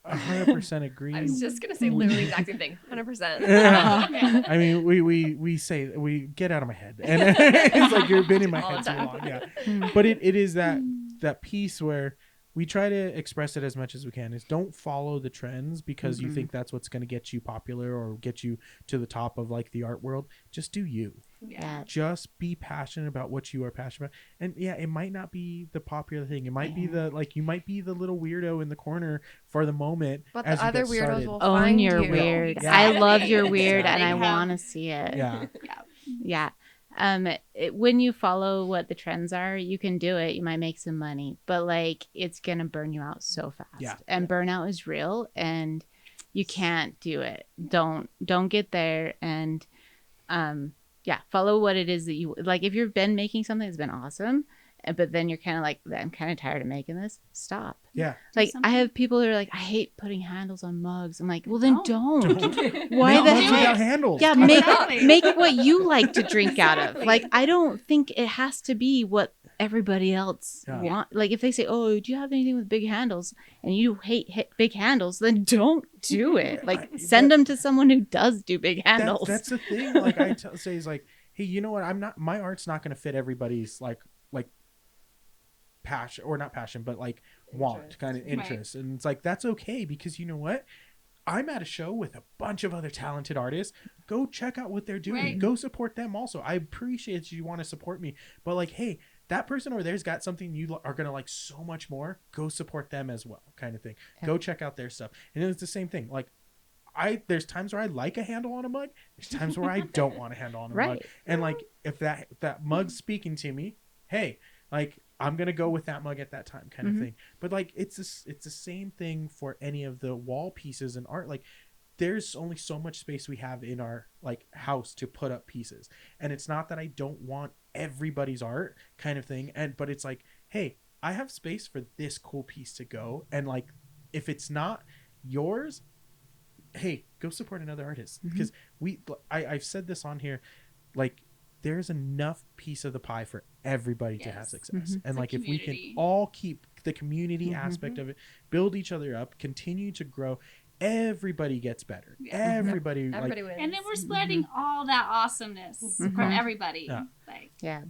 100% agree. I was just gonna say literally the exact same thing. 100%. I mean, we say, we get out of my head, and it's like you've been in my All head the too time. long. Yeah, but it is that piece where we try to express it as much as we can. Is don't follow the trends because you think that's what's going to get you popular or get you to the top of like the art world. Just do you. Yeah. Just be passionate about what you are passionate about. And yeah, it might not be the popular thing. It might be you might be the little weirdo in the corner for the moment. But as the you other get weirdos started. will Own find your you. weird. Yeah. I love your weird and I Exactly. want to see it. Yeah. Yeah. Yeah. When you follow what the trends are, you can do it. You might make some money, but like it's going to burn you out so fast. Yeah. And burnout is real and you can't do it. Don't get there and follow what it is that you like. If you've been making something that's been awesome, but then you're kind of like, I'm kind of tired of making this, stop. Yeah. Like something. I have people who are like, I hate putting handles on mugs. I'm like, well then don't. Don't. Why Make the mugs heck? without handles. Yeah, Exactly. make what you like to drink out of. Exactly. Like I don't think it has to be what everybody else Yeah. want. Like if they say, "Oh, do you have anything with big handles?" and you hate big handles, then don't do it. Like send them to someone who does do big handles. That's the thing. Like I say is like, hey, you know what? My art's not going to fit everybody's like passion, or not passion, but like want kind of interest. And it's like, that's okay, because you know what? I'm at a show with a bunch of other talented artists. Go check out what they're doing. Right. Go support them also. I appreciate you want to support me, but like, hey, that person over there's got something you are going to like so much more. Go support them as well, kind of thing. Yeah. Go check out their stuff. And it's the same thing. Like there's times where I like a handle on a mug. There's times where I don't want a handle on a mug. Right. And like, if that mug's speaking to me, hey, like I'm going to go with that mug at that time, kind of thing. But like, it's the same thing for any of the wall pieces and art. Like there's only so much space we have in our like house to put up pieces. And it's not that I don't want everybody's art kind of thing. But it's like, hey, I have space for this cool piece to go. And like, if it's not yours, hey, go support another artist. Because I've said this on here, like there's enough piece of the pie for everybody to have success. And like, if we can all keep the community aspect of it, build each other up, continue to grow, everybody gets better. Everybody Everybody wins. And then we're spreading all that awesomeness for everybody. Yeah. Like, Yeah.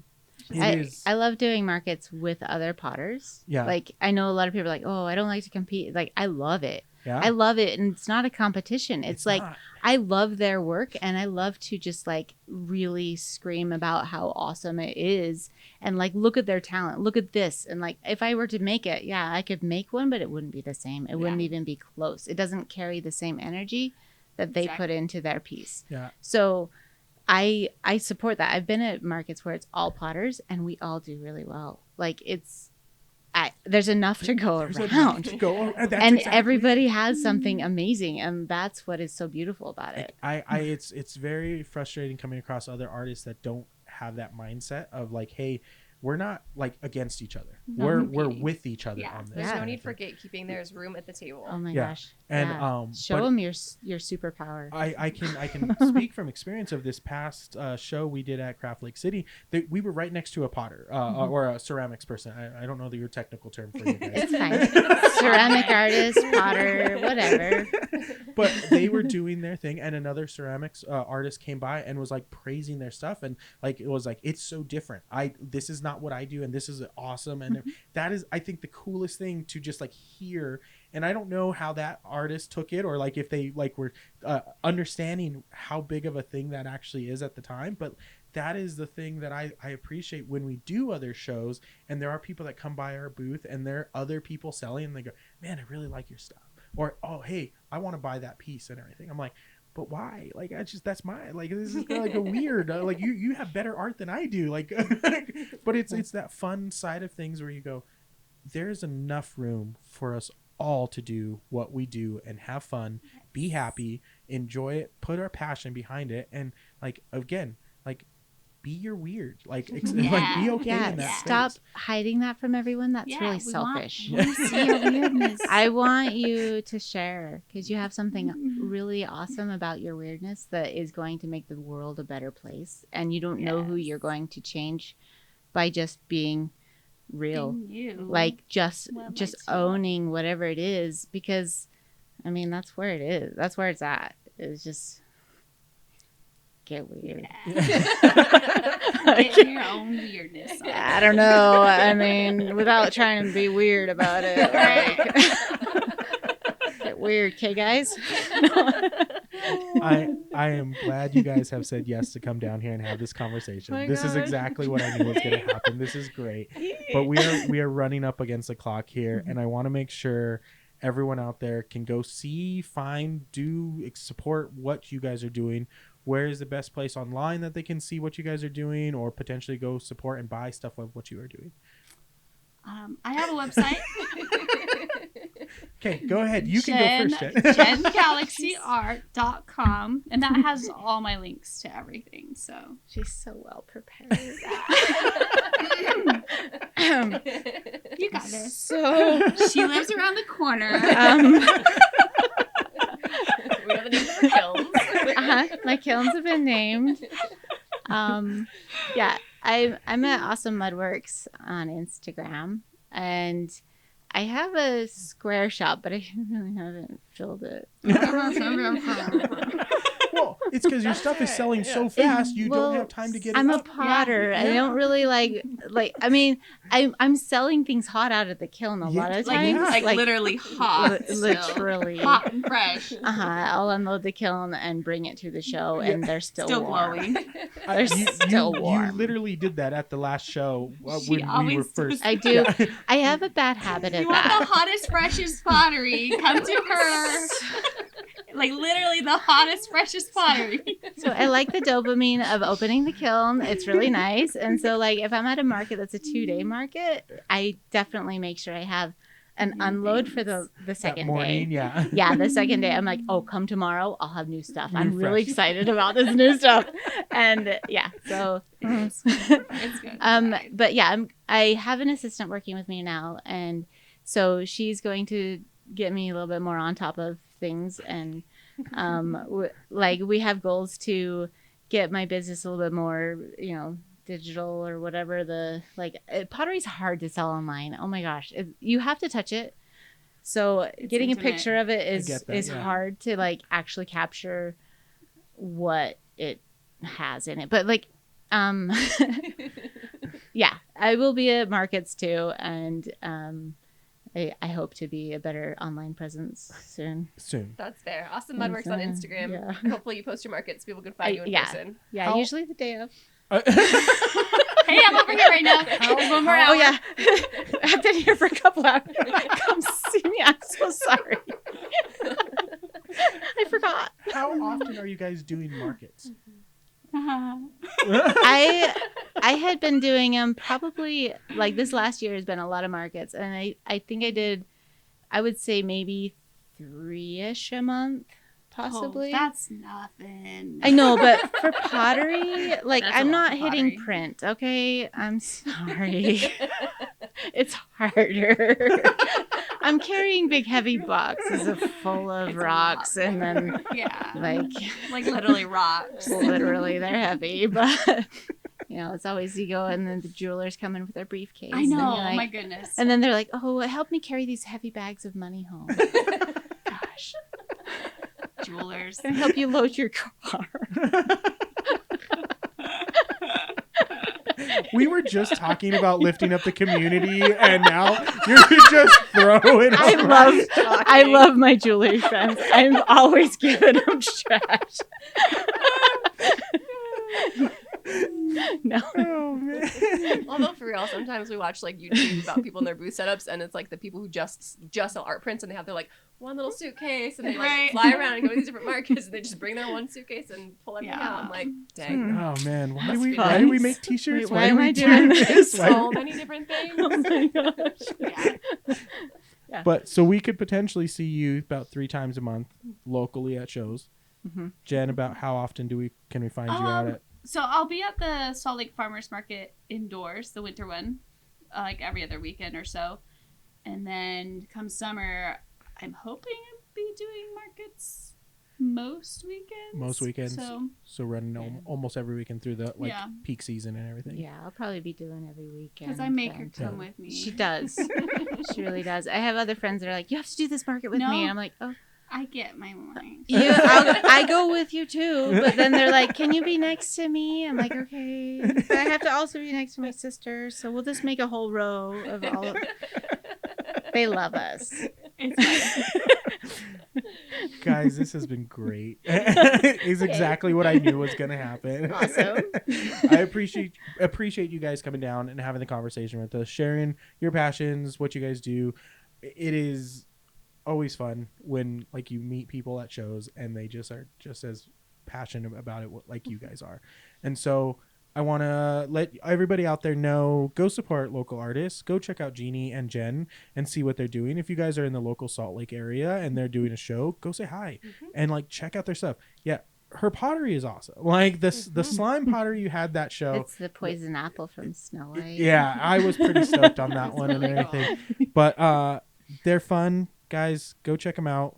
it is. I love doing markets with other potters. Yeah. Like I know a lot of people are like, oh, I don't like to compete. Like I love it. Yeah. I love it. And it's not a competition. It's like, not. I love their work and I love to just like really scream about how awesome it is. And like, look at their talent. Look at this. And like, if I were to make it, yeah, I could make one, but it wouldn't be the same. It wouldn't even be close. It doesn't carry the same energy that they put into their piece. Yeah. So I support that. I've been at markets where it's all potters and we all do really well. Like there's enough to go There's around. enough to go. That's And exactly everybody has something amazing, and that's what is so beautiful about it. it's very frustrating coming across other artists that don't have that mindset of like, hey, we're not like against each other. No, We're okay. with each other Yeah. on this. There's kind no of need for thing. gatekeeping. There's room at the table. Oh my Yeah. gosh. And Yeah. Show but them your superpower. I can speak from experience of this past show we did at Craft Lake City. We were right next to a potter or a ceramics person. I don't know your technical term for you guys. It's fine. Ceramic artist, potter, whatever. But they were doing their thing, and another ceramics artist came by and was like praising their stuff, and like it was like, it's so different. This is not what I do, and this is awesome. And that is, I think, the coolest thing to just like hear. And I don't know how that artist took it, or like if they like were understanding how big of a thing that actually is at the time. But that is the thing that I appreciate when we do other shows, and there are people that come by our booth, and there are other people selling, and they go, man, I really like your stuff. Or, oh, hey, I want to buy that piece and everything. I'm like, but why? Like, that's my, like, this is like a weird, like you have better art than I do. Like, but it's that fun side of things where you go, there's enough room for us all to do what we do and have fun, be happy, enjoy it, put our passion behind it. And like, again, like, be your weird, like, like be okay in that Stop space. hiding that from everyone. That's Yeah, really we selfish. want to see your weirdness. I want you to share, because you have something really awesome about your weirdness that is going to make the world a better place, and you don't know who you're going to change by just being real. Being you. Like just What lights you up. owning whatever it is, because I mean that's where it is. That's where it's at. It's just get weird. Get your own weirdness on. I don't know. I mean, without trying to be weird about it. Like, get weird, okay, guys? I am glad you guys have said yes to come down here and have this conversation. My This is God. exactly what I knew was going to happen. This is great. But we are running up against the clock here, and I want to make sure everyone out there can go see, find, do, support what you guys are doing. Where is the best place online that they can see what you guys are doing, or potentially go support and buy stuff of what you are doing? I have a website. Okay, go ahead. You can go first, Jen. GenGalaxyArt.com, and that has all my links to everything. So She's so well prepared. you got this. So She lives around the corner. We know the name of our kilns. my kilns have been named. Yeah, I'm at Awesome Mudworks on Instagram, and I have a square shop, but I really haven't filled it. Well, it's because your stuff is selling so fast, you Well, don't have time to get it I'm a up. potter. I don't really like. I mean, I'm selling things hot out of the kiln a lot of times. yeah. like literally hot. literally. Hot and fresh. I'll unload the kiln and bring it to the show, and they're still warm. glowing. They're still warm. You literally did that at the last show She when we were always first. I do. I have a bad habit of You want the that. hottest, freshest pottery? Come to her. Like literally the hottest, freshest pottery. So I like the dopamine of opening the kiln. It's really nice. And so like if I'm at a market that's a 2-day market, I definitely make sure I have an unload for the That second morning, day. yeah. Yeah, the second day I'm like, oh, come tomorrow, I'll have new stuff. I'm New really fresh. excited about this new stuff. And yeah, so It's good. but yeah, I have an assistant working with me now, and so she's going to get me a little bit more on top of things, and like we have goals to get my business a little bit more, digital or whatever. Pottery's hard to sell online. Oh my gosh, you have to touch it. So It's getting intimate. a picture of it get that, is yeah. hard to like actually capture what it has in it. But like, yeah, I will be at markets too, and I hope to be a better online presence soon. Soon. That's fair. Awesome Mudworks on Instagram. Yeah. Hopefully you post your markets so people can find you in person. Yeah, How- usually the day of. Hey, I'm over here right now. One more hour. Oh yeah, I've been here for a couple hours. Come see me. I'm so sorry. I forgot. How often are you guys doing markets? I had been doing them probably like this last year has been a lot of markets, and I think I would say maybe 3-ish a month possibly. Oh, that's nothing. I know, but for pottery, like That's a I'm lot not for hitting pottery. print. Okay, I'm sorry. It's harder. I'm carrying big heavy boxes full of It's a rocks, lot and then more. Yeah. like literally rocks. literally they're heavy, but it's always you go and then the jewelers come in with their briefcase. I and know. you're Oh like- my goodness. And then they're like, "Oh, help me carry these heavy bags of money home." Gosh, jewelers. can I help you load your car? We were just talking about lifting up the community, and now you're just throwing. I love my jewelry friends. I'm always giving them trash. No. Oh man. Although for real, sometimes we watch like YouTube about people in their booth setups, and it's like the people who just sell art prints, and they have their like one little suitcase, and they like Right. fly around and go to these different markets, and they just bring their one suitcase and pull everything Yeah. out. I'm like, dang, Oh man, why Must do we be why do we nice. make t-shirts? Wait, why do am we I do doing this? Why so many different things. Oh my gosh. Yeah. But so we could potentially see you about 3 times a month locally at shows. Mhm. Jen, about how often can we find you out at? So I'll be at the Salt Lake Farmers Market indoors, the winter one, like every other weekend or so. And then come summer, I'm hoping I'll be doing markets most weekends. So running Yeah. almost every weekend through the Yeah. peak season and everything. Yeah, I'll probably be doing every weekend. Because I make her and- come with me. She does. She really does. I have other friends that are like, "You have to do this market with No. me," and I'm like, "Oh, I get my wine. I go with you too." But then they're like, "Can you be next to me?" I'm like, "Okay," but I have to also be next to my sister, so we'll just make a whole row of all. Of... They love us. It's fine. Guys, this has been great. Is exactly what I knew was going to happen. Awesome. I appreciate you guys coming down and having the conversation with us, sharing your passions, what you guys do. It is always fun when like you meet people at shows and they just are just as passionate about it like you guys are. And so I want to let everybody out there know, go support local artists. Go check out Jeannie and Jen and see what they're doing. If you guys are in the local Salt Lake area and they're doing a show, go say hi and like check out their stuff. Yeah, her pottery is awesome. Like the slime pottery you had that show. It's the poison apple from Snow White. Yeah, I was pretty stoked on that one really and everything. But they're fun, guys. Go check them out.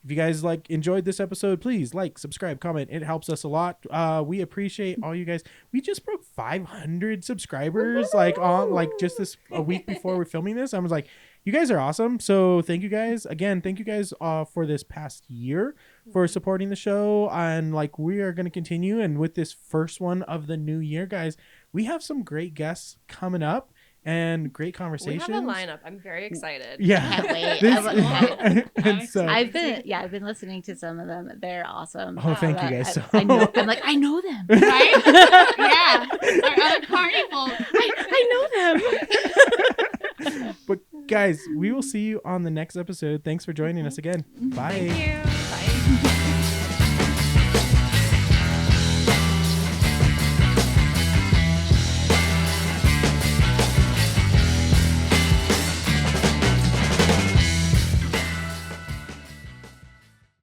If you guys like enjoyed this episode, please like, subscribe, comment. It helps us a lot. We appreciate all you guys. We just broke 500 subscribers just a week before we're filming this. I was like, you guys are awesome. So thank you guys again. Thank you guys for this past year for supporting the show. And like we are going to continue. And with this first one of the new year, guys, we have some great guests coming up and great We conversations. have a lineup. I'm very excited. Yeah. Can't wait. This- and so I've been listening to some of them. They're awesome. Oh, thank you guys so I know. I'm like, I know them. Right? Yeah. Our other carnival. I know them. But guys, we will see you on the next episode. Thanks for joining us again. Bye. Thank you. Bye.